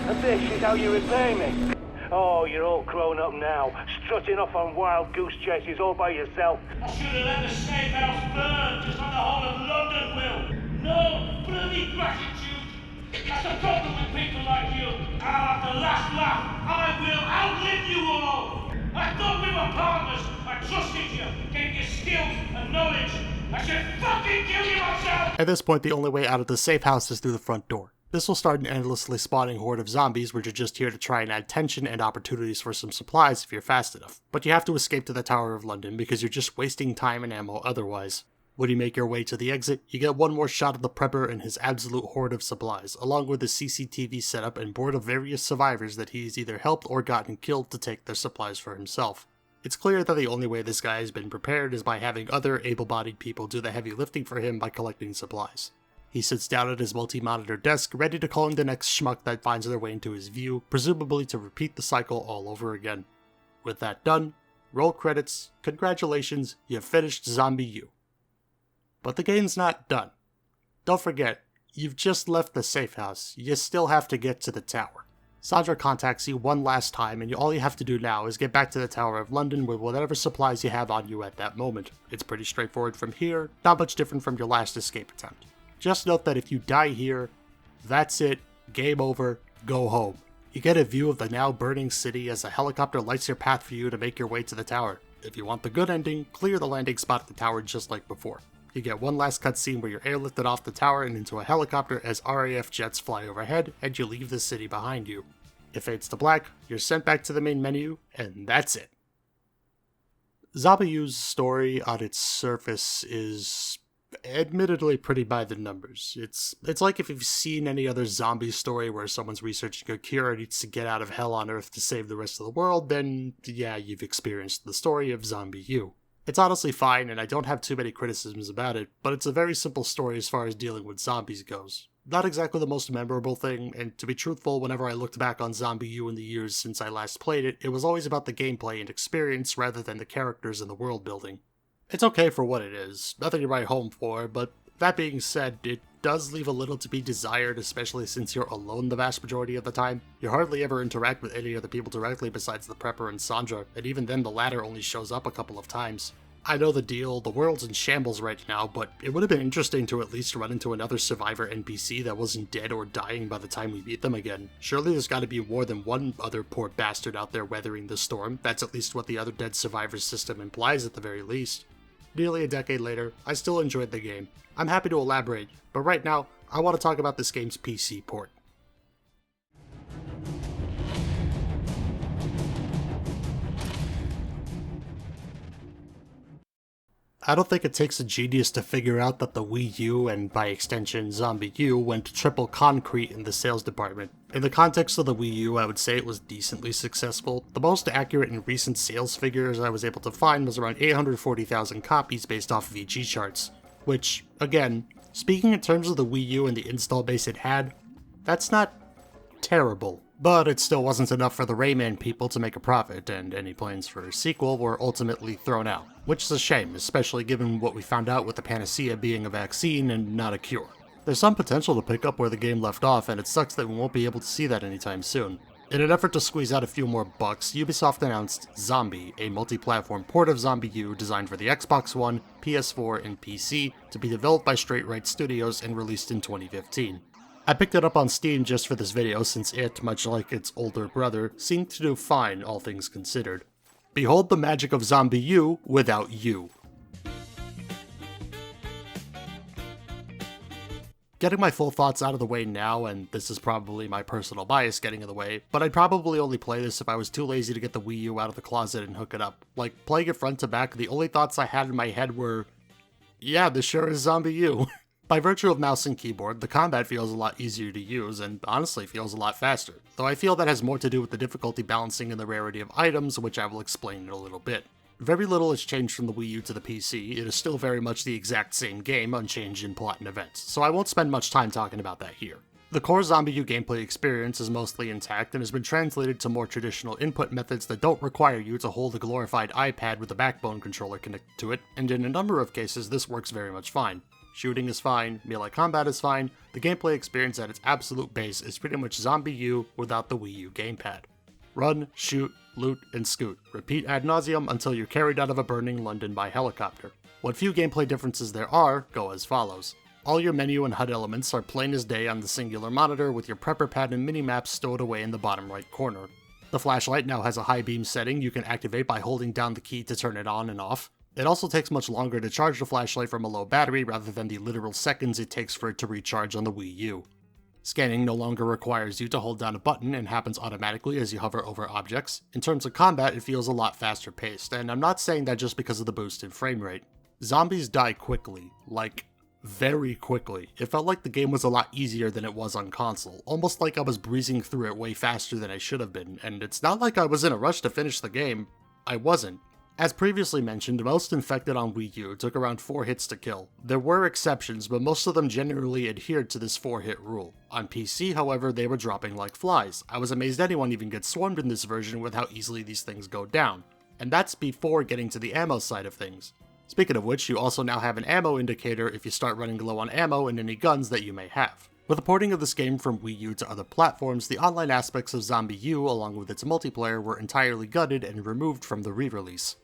And this is how you repay me. Oh, you're all grown up now, strutting off on wild goose chases all by yourself. I should have let the safe house burn, just like the whole of London will. No bloody gratitude. That's the problem with people like you. I'll have the last laugh. I will outlive you all. I thought we were partners. I trusted you, gave you skills and knowledge. I should fucking kill you myself. At this point, the only way out of the safe house is through the front door. This will start an endlessly spawning horde of zombies, which are just here to try and add tension and opportunities for some supplies if you're fast enough. But you have to escape to the Tower of London because you're just wasting time and ammo otherwise. When you make your way to the exit, you get one more shot of the Prepper and his absolute horde of supplies, along with his CCTV setup and board of various survivors that he's either helped or gotten killed to take their supplies for himself. It's clear that the only way this guy has been prepared is by having other able-bodied people do the heavy lifting for him by collecting supplies. He sits down at his multi-monitor desk, ready to call in the next schmuck that finds their way into his view, presumably to repeat the cycle all over again. With that done, roll credits, congratulations, you've finished ZombiU. But the game's not done. Don't forget, you've just left the safe house, you still have to get to the tower. Sandra contacts you one last time, and all you have to do now is get back to the Tower of London with whatever supplies you have on you at that moment. It's pretty straightforward from here, not much different from your last escape attempt. Just note that if you die here, that's it, game over, go home. You get a view of the now burning city as a helicopter lights your path for you to make your way to the tower. If you want the good ending, clear the landing spot at the tower just like before. You get one last cutscene where you're airlifted off the tower and into a helicopter as RAF jets fly overhead, and you leave the city behind you. It fades to black, you're sent back to the main menu, and that's it. ZombiU's story on its surface is admittedly pretty by the numbers. It's like if you've seen any other zombie story where someone's researching a cure and needs to get out of hell on Earth to save the rest of the world, then yeah, you've experienced the story of ZombiU. It's honestly fine, and I don't have too many criticisms about it, but it's a very simple story as far as dealing with zombies goes. Not exactly the most memorable thing, and to be truthful, whenever I looked back on ZombiU in the years since I last played it, it was always about the gameplay and experience rather than the characters and the world building. It's okay for what it is, nothing to write home for, but that being said, it does leave a little to be desired, especially since you're alone the vast majority of the time. You hardly ever interact with any other people directly besides the Prepper and Sandra, and even then the latter only shows up a couple of times. I know the deal, the world's in shambles right now, but it would have been interesting to at least run into another survivor NPC that wasn't dead or dying by the time we meet them again. Surely there's gotta be more than one other poor bastard out there weathering the storm. That's at least what the other dead survivors system implies at the very least. Nearly a decade later, I still enjoyed the game. I'm happy to elaborate, but right now, I want to talk about this game's PC port. I don't think it takes a genius to figure out that the Wii U, and by extension ZombiU, went triple concrete in the sales department. In the context of the Wii U, I would say it was decently successful. The most accurate and recent sales figures I was able to find was around 840,000 copies based off VG charts. Which, again, speaking in terms of the Wii U and the install base it had, that's not terrible. But it still wasn't enough for the Rayman people to make a profit, and any plans for a sequel were ultimately thrown out. Which is a shame, especially given what we found out with the panacea being a vaccine and not a cure. There's some potential to pick up where the game left off, and it sucks that we won't be able to see that anytime soon. In an effort to squeeze out a few more bucks, Ubisoft announced Zombie, a multi-platform port of ZombiU designed for the Xbox One, PS4, and PC, to be developed by Straight Right Studios and released in 2015. I picked it up on Steam just for this video since it, much like its older brother, seemed to do fine, all things considered. Behold the magic of ZombiU without you. Getting my full thoughts out of the way now, and this is probably my personal bias getting in the way, but I'd probably only play this if I was too lazy to get the Wii U out of the closet and hook it up. Like, playing it front to back, the only thoughts I had in my head were, yeah, this sure is ZombiU. By virtue of mouse and keyboard, the combat feels a lot easier to use, and honestly feels a lot faster, though I feel that has more to do with the difficulty balancing and the rarity of items, which I will explain in a little bit. Very little has changed from the Wii U to the PC, it is still very much the exact same game, unchanged in plot and events, so I won't spend much time talking about that here. The core ZombiU gameplay experience is mostly intact and has been translated to more traditional input methods that don't require you to hold a glorified iPad with a backbone controller connected to it, and in a number of cases this works very much fine. Shooting is fine, melee combat is fine, the gameplay experience at its absolute base is pretty much ZombiU without the Wii U gamepad. Run, shoot, loot, and scoot. Repeat ad nauseum until you're carried out of a burning London by helicopter. What few gameplay differences there are go as follows. All your menu and HUD elements are plain as day on the singular monitor with your prepper pad and mini-maps stowed away in the bottom right corner. The flashlight now has a high beam setting you can activate by holding down the key to turn it on and off. It also takes much longer to charge the flashlight from a low battery rather than the literal seconds it takes for it to recharge on the Wii U. Scanning no longer requires you to hold down a button and happens automatically as you hover over objects. In terms of combat, it feels a lot faster paced, and I'm not saying that just because of the boost in frame rate. Zombies die quickly, like very quickly. It felt like the game was a lot easier than it was on console, almost like I was breezing through it way faster than I should have been, and it's not like I was in a rush to finish the game. I wasn't. As previously mentioned, most infected on Wii U took around 4 hits to kill. There were exceptions, but most of them generally adhered to this 4-hit rule. On PC, however, they were dropping like flies. I was amazed anyone even gets swarmed in this version with how easily these things go down. And that's before getting to the ammo side of things. Speaking of which, you also now have an ammo indicator if you start running low on ammo and any guns that you may have. With the porting of this game from Wii U to other platforms, the online aspects of ZombiU, along with its multiplayer, were entirely gutted and removed from the re-release.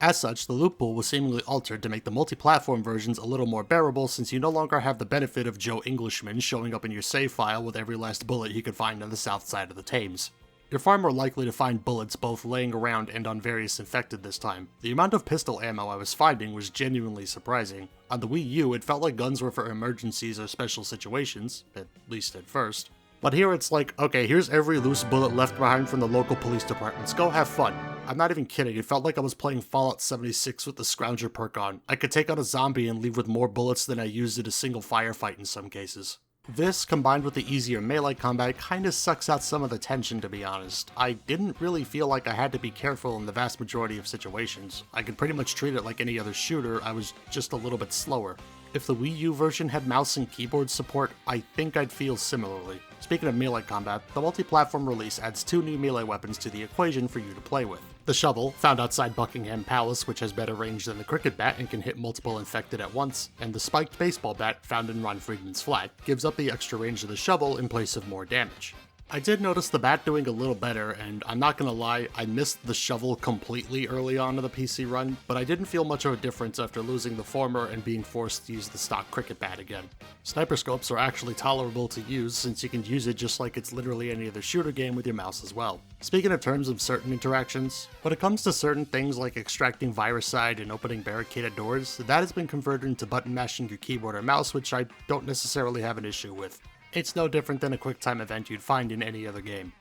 As such, the loot pool was seemingly altered to make the multi-platform versions a little more bearable since you no longer have the benefit of Joe Englishman showing up in your save file with every last bullet he could find on the south side of the Thames. You're far more likely to find bullets both laying around and on various infected this time. The amount of pistol ammo I was finding was genuinely surprising. On the Wii U, it felt like guns were for emergencies or special situations, at least at first. But here it's like, okay, here's every loose bullet left behind from the local police departments, go have fun. I'm not even kidding, it felt like I was playing Fallout 76 with the Scrounger perk on. I could take out a zombie and leave with more bullets than I used in a single firefight in some cases. This, combined with the easier melee combat, kinda sucks out some of the tension, to be honest. I didn't really feel like I had to be careful in the vast majority of situations. I could pretty much treat it like any other shooter, I was just a little bit slower. If the Wii U version had mouse and keyboard support, I think I'd feel similarly. Speaking of melee combat, the multi-platform release adds 2 new melee weapons to the equation for you to play with. The shovel, found outside Buckingham Palace, which has better range than the cricket bat and can hit multiple infected at once, and the spiked baseball bat, found in Ron Friedman's flat, gives up the extra range of the shovel in place of more damage. I did notice the bat doing a little better, and I'm not gonna lie, I missed the shovel completely early on in the PC run, but I didn't feel much of a difference after losing the former and being forced to use the stock cricket bat again. Sniper scopes are actually tolerable to use since you can use it just like it's literally any other shooter game with your mouse as well. Speaking of terms of certain interactions, when it comes to certain things like extracting viricide and opening barricaded doors, that has been converted into button mashing your keyboard or mouse, which I don't necessarily have an issue with. It's no different than a QuickTime event you'd find in any other game.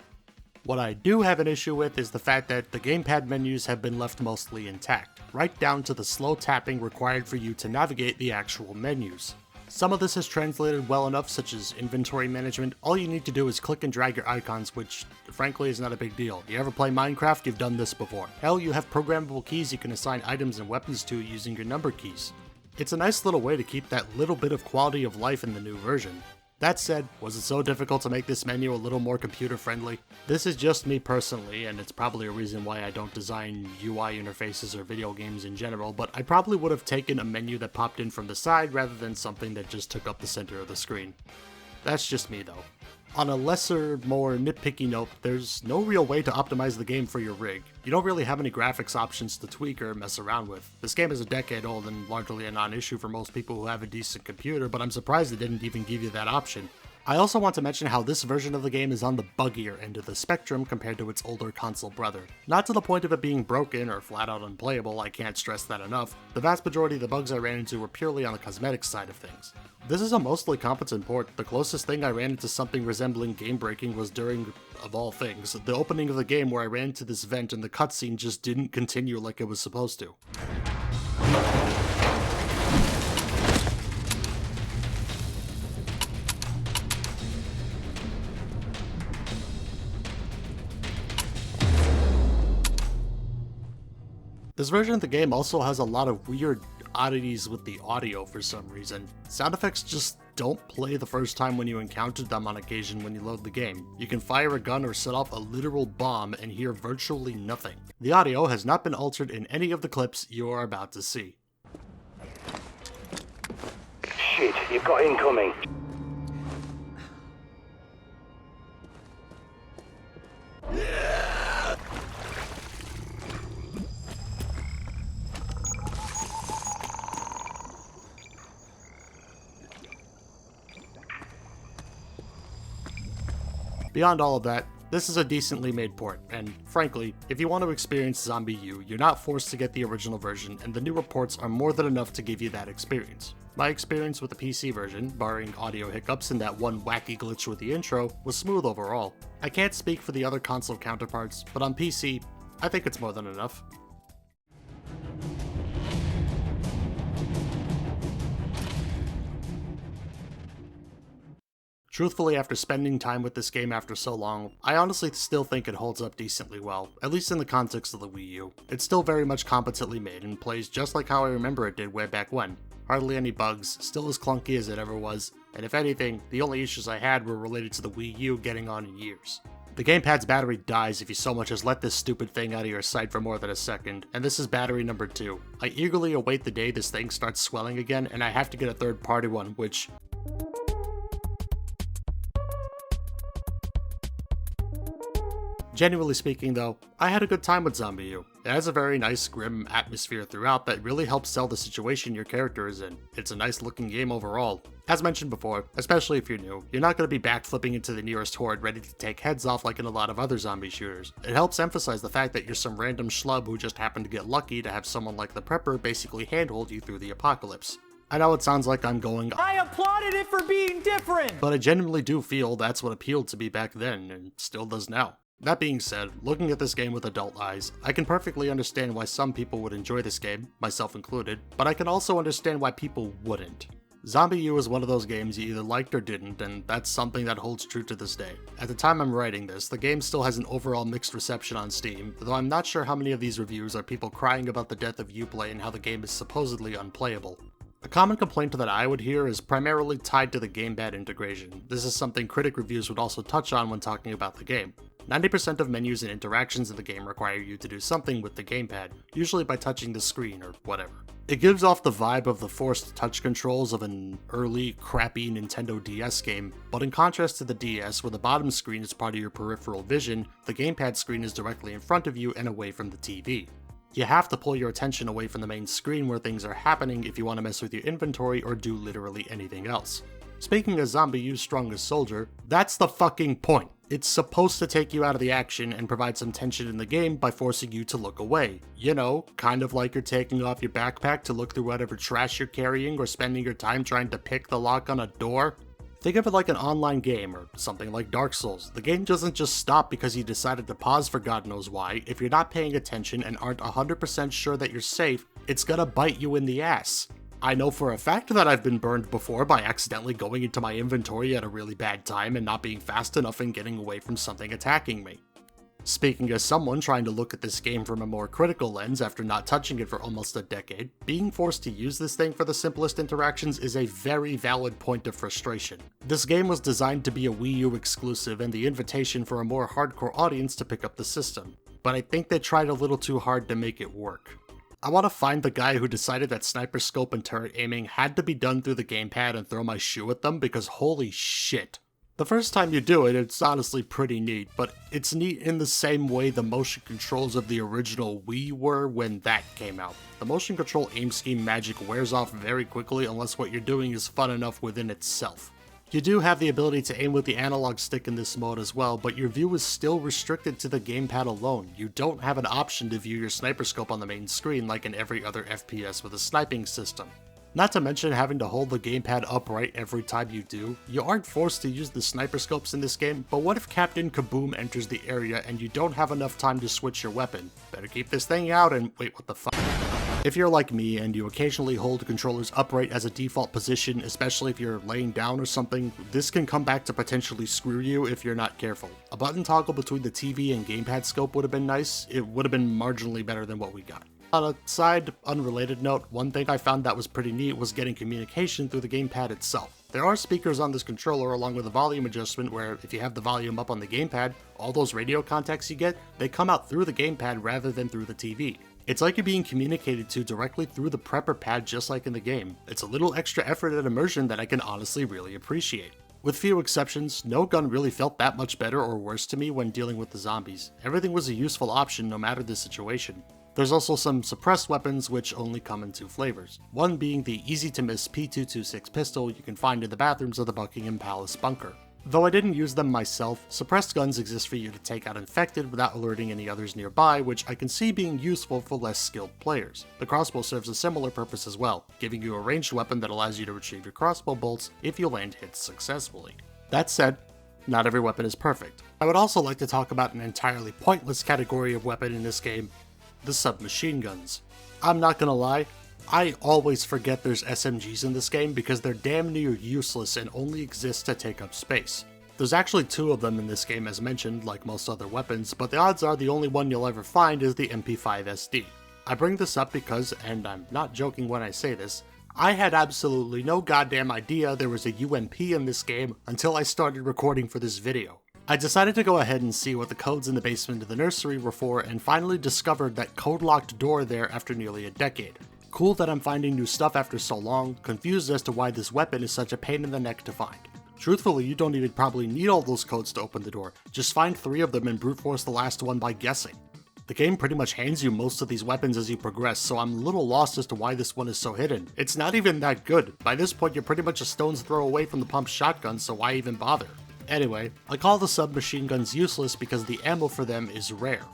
What I do have an issue with is the fact that the gamepad menus have been left mostly intact, right down to the slow tapping required for you to navigate the actual menus. Some of this is translated well enough, such as inventory management. All you need to do is click and drag your icons, which frankly is not a big deal. You ever play Minecraft? You've done this before. Hell, you have programmable keys you can assign items and weapons to using your number keys. It's a nice little way to keep that little bit of quality of life in the new version. That said, was it so difficult to make this menu a little more computer friendly? This is just me personally, and it's probably a reason why I don't design UI interfaces or video games in general, but I probably would have taken a menu that popped in from the side rather than something that just took up the center of the screen. That's just me though. On a lesser, more nitpicky note, there's no real way to optimize the game for your rig. You don't really have any graphics options to tweak or mess around with. This game is a decade old and largely a non-issue for most people who have a decent computer, but I'm surprised it didn't even give you that option. I also want to mention how this version of the game is on the buggier end of the spectrum compared to its older console brother. Not to the point of it being broken or flat out unplayable, I can't stress that enough. The vast majority of the bugs I ran into were purely on the cosmetic side of things. This is a mostly competent port. The closest thing I ran into something resembling game breaking was during, of all things, the opening of the game where I ran into this vent and the cutscene just didn't continue like it was supposed to. This version of the game also has a lot of weird oddities with the audio for some reason. Sound effects just don't play the first time when you encountered them on occasion when you load the game. You can fire a gun or set off a literal bomb and hear virtually nothing. The audio has not been altered in any of the clips you are about to see. You've got incoming. Beyond all of that, this is a decently made port, and frankly, if you want to experience ZombiU, you're not forced to get the original version, and the newer ports are more than enough to give you that experience. My experience with the PC version, barring audio hiccups and that one wacky glitch with the intro, was smooth overall. I can't speak for the other console counterparts, but on PC, I think it's more than enough. Truthfully, after spending time with this game after so long, I honestly still think it holds up decently well, at least in the context of the Wii U. It's still very much competently made and plays just like how I remember it did way back when. Hardly any bugs, still as clunky as it ever was, and if anything, the only issues I had were related to the Wii U getting on in years. The gamepad's battery dies if you so much as let this stupid thing out of your sight for more than a second, and this is battery number 2. I eagerly await the day this thing starts swelling again and I have to get a third-party one, which... Genuinely speaking though, I had a good time with ZombiU. It has a very nice, grim atmosphere throughout that really helps sell the situation your character is in. It's a nice looking game overall. As mentioned before, especially if you're new, you're not going to be backflipping into the nearest horde ready to take heads off like in a lot of other zombie shooters. It helps emphasize the fact that you're some random schlub who just happened to get lucky to have someone like the Prepper basically handhold you through the apocalypse. I know it sounds like I'm going, I applauded it for being different! But I genuinely do feel that's what appealed to me back then, and still does now. That being said, looking at this game with adult eyes, I can perfectly understand why some people would enjoy this game, myself included, but I can also understand why people wouldn't. ZombiU is one of those games you either liked or didn't, and that's something that holds true to this day. At the time I'm writing this, the game still has an overall mixed reception on Steam, though I'm not sure how many of these reviews are people crying about the death of Uplay and how the game is supposedly unplayable. A common complaint that I would hear is primarily tied to the gamepad integration. This is something critic reviews would also touch on when talking about the game. 90% of menus and interactions in the game require you to do something with the gamepad, usually by touching the screen or whatever. It gives off the vibe of the forced touch controls of an early, crappy Nintendo DS game, but in contrast to the DS, where the bottom screen is part of your peripheral vision, the gamepad screen is directly in front of you and away from the TV. You have to pull your attention away from the main screen where things are happening if you want to mess with your inventory or do literally anything else. Speaking of ZombiU's strongest soldier, that's the fucking point. It's supposed to take you out of the action and provide some tension in the game by forcing you to look away. You know, kind of like you're taking off your backpack to look through whatever trash you're carrying or spending your time trying to pick the lock on a door. Think of it like an online game or something like Dark Souls. The game doesn't just stop because you decided to pause for God knows why. If you're not paying attention and aren't 100% sure that you're safe, it's gonna bite you in the ass. I know for a fact that I've been burned before by accidentally going into my inventory at a really bad time and not being fast enough and getting away from something attacking me. Speaking as someone trying to look at this game from a more critical lens after not touching it for almost a decade, being forced to use this thing for the simplest interactions is a very valid point of frustration. This game was designed to be a Wii U exclusive and the invitation for a more hardcore audience to pick up the system, but I think they tried a little too hard to make it work. I want to find the guy who decided that sniper scope and turret aiming had to be done through the gamepad and throw my shoe at them because holy shit. The first time you do it, it's honestly pretty neat, but it's neat in the same way the motion controls of the original Wii were when that came out. The motion control aim scheme magic wears off very quickly unless what you're doing is fun enough within itself. You do have the ability to aim with the analog stick in this mode as well, but your view is still restricted to the gamepad alone. You don't have an option to view your sniper scope on the main screen like in every other FPS with a sniping system. Not to mention having to hold the gamepad upright every time you do. You aren't forced to use the sniper scopes in this game, but what if Captain Kaboom enters the area and you don't have enough time to switch your weapon? Better keep this thing out and wait, what the fuck? If you're like me and you occasionally hold controllers upright as a default position, especially if you're laying down or something, this can come back to potentially screw you if you're not careful. A button toggle between the TV and gamepad scope would have been nice. It would have been marginally better than what we got. On a side, unrelated note, one thing I found that was pretty neat was getting communication through the gamepad itself. There are speakers on this controller along with a volume adjustment where if you have the volume up on the gamepad, all those radio contacts you get, they come out through the gamepad rather than through the TV. It's like you're being communicated to directly through the prepper pad just like in the game. It's a little extra effort and immersion that I can honestly really appreciate. With few exceptions, no gun really felt that much better or worse to me when dealing with the zombies. Everything was a useful option no matter the situation. There's also some suppressed weapons which only come in two flavors, one being the easy to miss P226 pistol you can find in the bathrooms of the Buckingham Palace bunker. Though I didn't use them myself, suppressed guns exist for you to take out infected without alerting any others nearby, which I can see being useful for less skilled players. The crossbow serves a similar purpose as well, giving you a ranged weapon that allows you to retrieve your crossbow bolts if you land hits successfully. That said, not every weapon is perfect. I would also like to talk about an entirely pointless category of weapon in this game, the submachine guns. I'm not gonna lie, I always forget there's SMGs in this game because they're damn near useless and only exist to take up space. There's actually two of them in this game as mentioned, like most other weapons, but the odds are the only one you'll ever find is the MP5 SD. I bring this up because, and I'm not joking when I say this, I had absolutely no goddamn idea there was a UMP in this game until I started recording for this video. I decided to go ahead and see what the codes in the basement of the nursery were for and finally discovered that code-locked door there after nearly a decade. Cool that I'm finding new stuff after so long, confused as to why this weapon is such a pain in the neck to find. Truthfully, you don't even probably need all those codes to open the door, just find 3 of them and brute force the last one by guessing. The game pretty much hands you most of these weapons as you progress, so I'm a little lost as to why this one is so hidden. It's not even that good. By this point, you're pretty much a stone's throw away from the pump shotgun, so why even bother? Anyway, I call the submachine guns useless because the ammo for them is rare.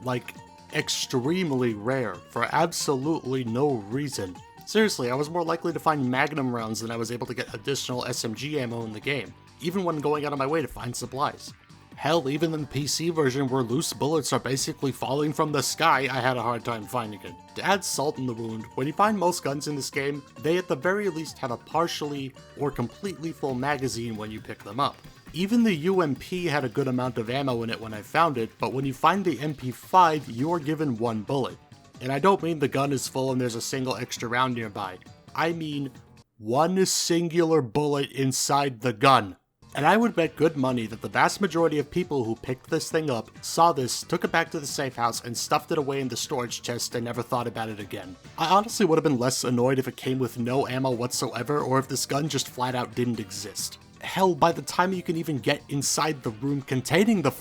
Like, extremely rare, for absolutely no reason. Seriously, I was more likely to find magnum rounds than I was able to get additional SMG ammo in the game, even when going out of my way to find supplies. Hell, even in the PC version where loose bullets are basically falling from the sky, I had a hard time finding it. To add salt in the wound, when you find most guns in this game, they at the very least have a partially or completely full magazine when you pick them up. Even the UMP had a good amount of ammo in it when I found it, but when you find the MP5, you are given 1 bullet. And I don't mean the gun is full and there's a single extra round nearby. I mean 1 singular bullet inside the gun. And I would bet good money that the vast majority of people who picked this thing up saw this, took it back to the safe house, and stuffed it away in the storage chest and never thought about it again. I honestly would have been less annoyed if it came with no ammo whatsoever, or if this gun just flat out didn't exist. Hell, by the time you can even get inside the room containing the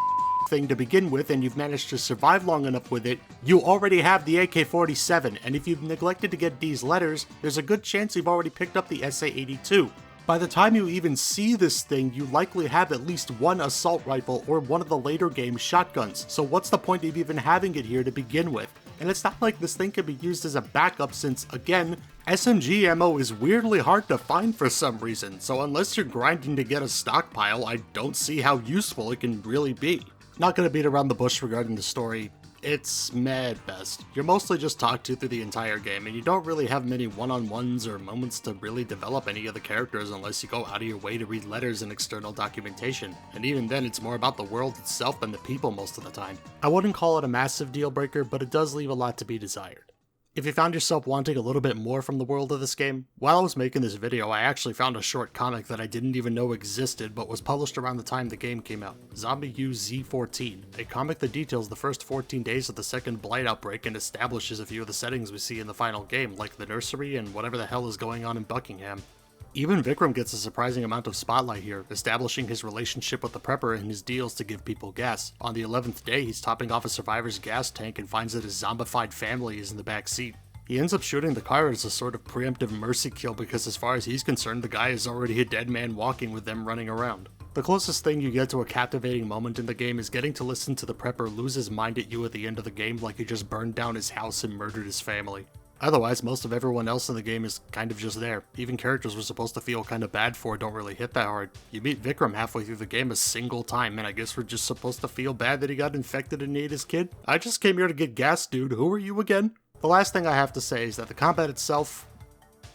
thing to begin with and you've managed to survive long enough with it, you already have the AK-47, and if you've neglected to get these letters, there's a good chance you've already picked up the SA-82. By the time you even see this thing, you likely have at least 1 assault rifle or one of the later game shotguns, so what's the point of even having it here to begin with? And it's not like this thing can be used as a backup since, again, SMG ammo is weirdly hard to find for some reason, so unless you're grinding to get a stockpile, I don't see how useful it can really be. Not gonna beat around the bush regarding the story. It's meh at best. You're mostly just talked to through the entire game, and you don't really have many one-on-ones or moments to really develop any of the characters unless you go out of your way to read letters and external documentation, and even then it's more about the world itself than the people most of the time. I wouldn't call it a massive deal breaker, but it does leave a lot to be desired. If you found yourself wanting a little bit more from the world of this game, while I was making this video I actually found a short comic that I didn't even know existed but was published around the time the game came out, ZombiU Z14, a comic that details the first 14 days of the second blight outbreak and establishes a few of the settings we see in the final game, like the nursery and whatever the hell is going on in Buckingham. Even Vikram gets a surprising amount of spotlight here, establishing his relationship with the prepper and his deals to give people gas. On the 11th day, he's topping off a survivor's gas tank and finds that his zombified family is in the back seat. He ends up shooting the car as a sort of preemptive mercy kill because as far as he's concerned, the guy is already a dead man walking with them running around. The closest thing you get to a captivating moment in the game is getting to listen to the prepper lose his mind at you at the end of the game like you just burned down his house and murdered his family. Otherwise, most of everyone else in the game is kind of just there. Even characters we're supposed to feel kind of bad for don't really hit that hard. You meet Vikram halfway through the game a single time, and I guess we're just supposed to feel bad that he got infected and ate his kid? I just came here to get gas, dude. Who are you again? The last thing I have to say is that the combat itself,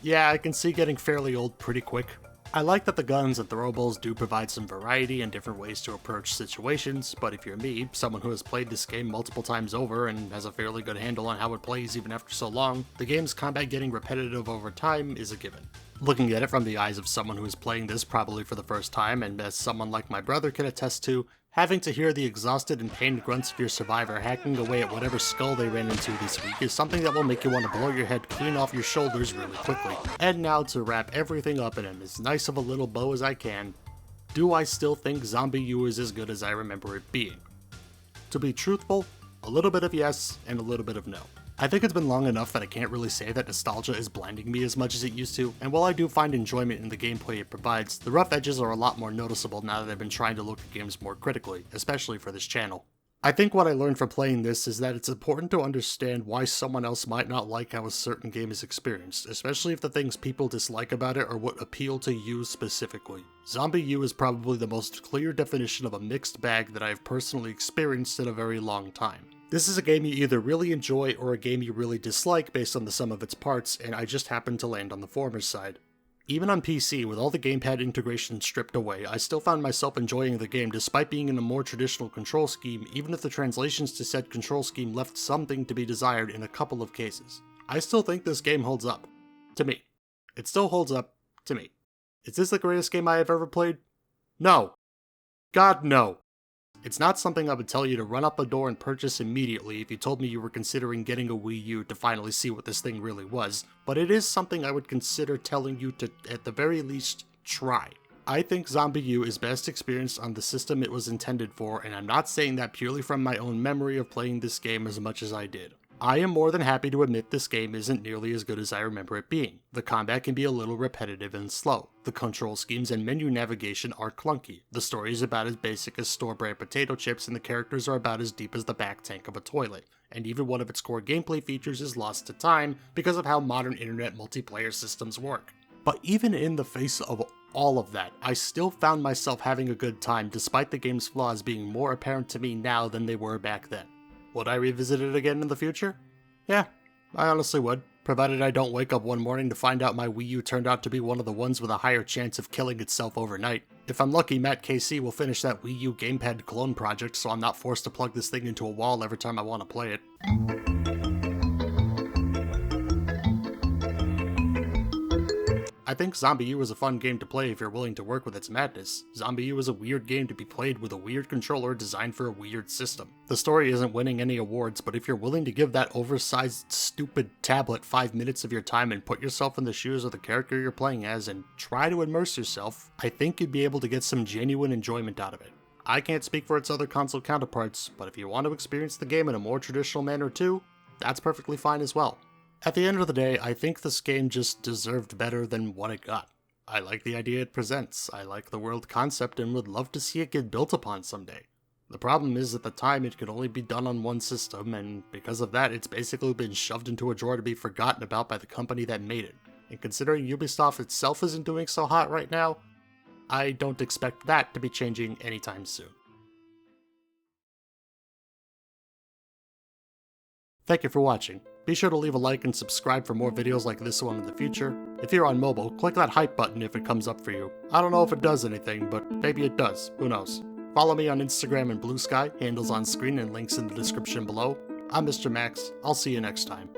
yeah, I can see getting fairly old pretty quick. I like that the guns and throwables do provide some variety and different ways to approach situations, but if you're me, someone who has played this game multiple times over and has a fairly good handle on how it plays even after so long, the game's combat getting repetitive over time is a given. Looking at it from the eyes of someone who is playing this probably for the first time, and as someone like my brother can attest to, Having to hear the exhausted and pained grunts of your survivor hacking away at whatever skull they ran into this week is something that will make you want to blow your head clean off your shoulders really quickly. And now to wrap everything up in as nice of a little bow as I can, do I still think ZombiU is as good as I remember it being? To be truthful, a little bit of yes and a little bit of no. I think it's been long enough that I can't really say that nostalgia is blinding me as much as it used to, and while I do find enjoyment in the gameplay it provides, the rough edges are a lot more noticeable now that I've been trying to look at games more critically, especially for this channel. I think what I learned from playing this is that it's important to understand why someone else might not like how a certain game is experienced, especially if the things people dislike about it are what appeal to you specifically. ZombiU is probably the most clear definition of a mixed bag that I have personally experienced in a very long time. This is a game you either really enjoy or a game you really dislike based on the sum of its parts, and I just happened to land on the former side. Even on PC, with all the gamepad integration stripped away, I still found myself enjoying the game despite being in a more traditional control scheme, even if the translations to said control scheme left something to be desired in a couple of cases. I still think this game holds up. To me. It still holds up to me. Is this the greatest game I have ever played? No. God, no. It's not something I would tell you to run out the door and purchase immediately if you told me you were considering getting a Wii U to finally see what this thing really was, but it is something I would consider telling you to, at the very least, try. I think ZombiU is best experienced on the system it was intended for, and I'm not saying that purely from my own memory of playing this game as much as I did. I am more than happy to admit this game isn't nearly as good as I remember it being. The combat can be a little repetitive and slow. The control schemes and menu navigation are clunky. The story is about as basic as store-brand potato chips, and the characters are about as deep as the back tank of a toilet. And even one of its core gameplay features is lost to time because of how modern internet multiplayer systems work. But even in the face of all of that, I still found myself having a good time despite the game's flaws being more apparent to me now than they were back then. Would I revisit it again in the future? Yeah, I honestly would, provided I don't wake up one morning to find out my Wii U turned out to be one of the ones with a higher chance of killing itself overnight. If I'm lucky, Matt KC will finish that Wii U gamepad clone project so I'm not forced to plug this thing into a wall every time I want to play it. I think ZombiU is a fun game to play if you're willing to work with its madness. ZombiU is a weird game to be played with a weird controller designed for a weird system. The story isn't winning any awards, but if you're willing to give that oversized, stupid tablet 5 minutes of your time and put yourself in the shoes of the character you're playing as and try to immerse yourself, I think you'd be able to get some genuine enjoyment out of it. I can't speak for its other console counterparts, but if you want to experience the game in a more traditional manner too, that's perfectly fine as well. At the end of the day, I think this game just deserved better than what it got. I like the idea it presents, I like the world concept, and would love to see it get built upon someday. The problem is at the time it could only be done on one system, and because of that it's basically been shoved into a drawer to be forgotten about by the company that made it. And considering Ubisoft itself isn't doing so hot right now, I don't expect that to be changing anytime soon. Thank you for watching. Be sure to leave a like and subscribe for more videos like this one in the future. If you're on mobile, click that hype button if it comes up for you. I don't know if it does anything, but maybe it does. Who knows? Follow me on Instagram and Blue Sky, handles on screen and links in the description below. I'm Mr. Max. I'll see you next time.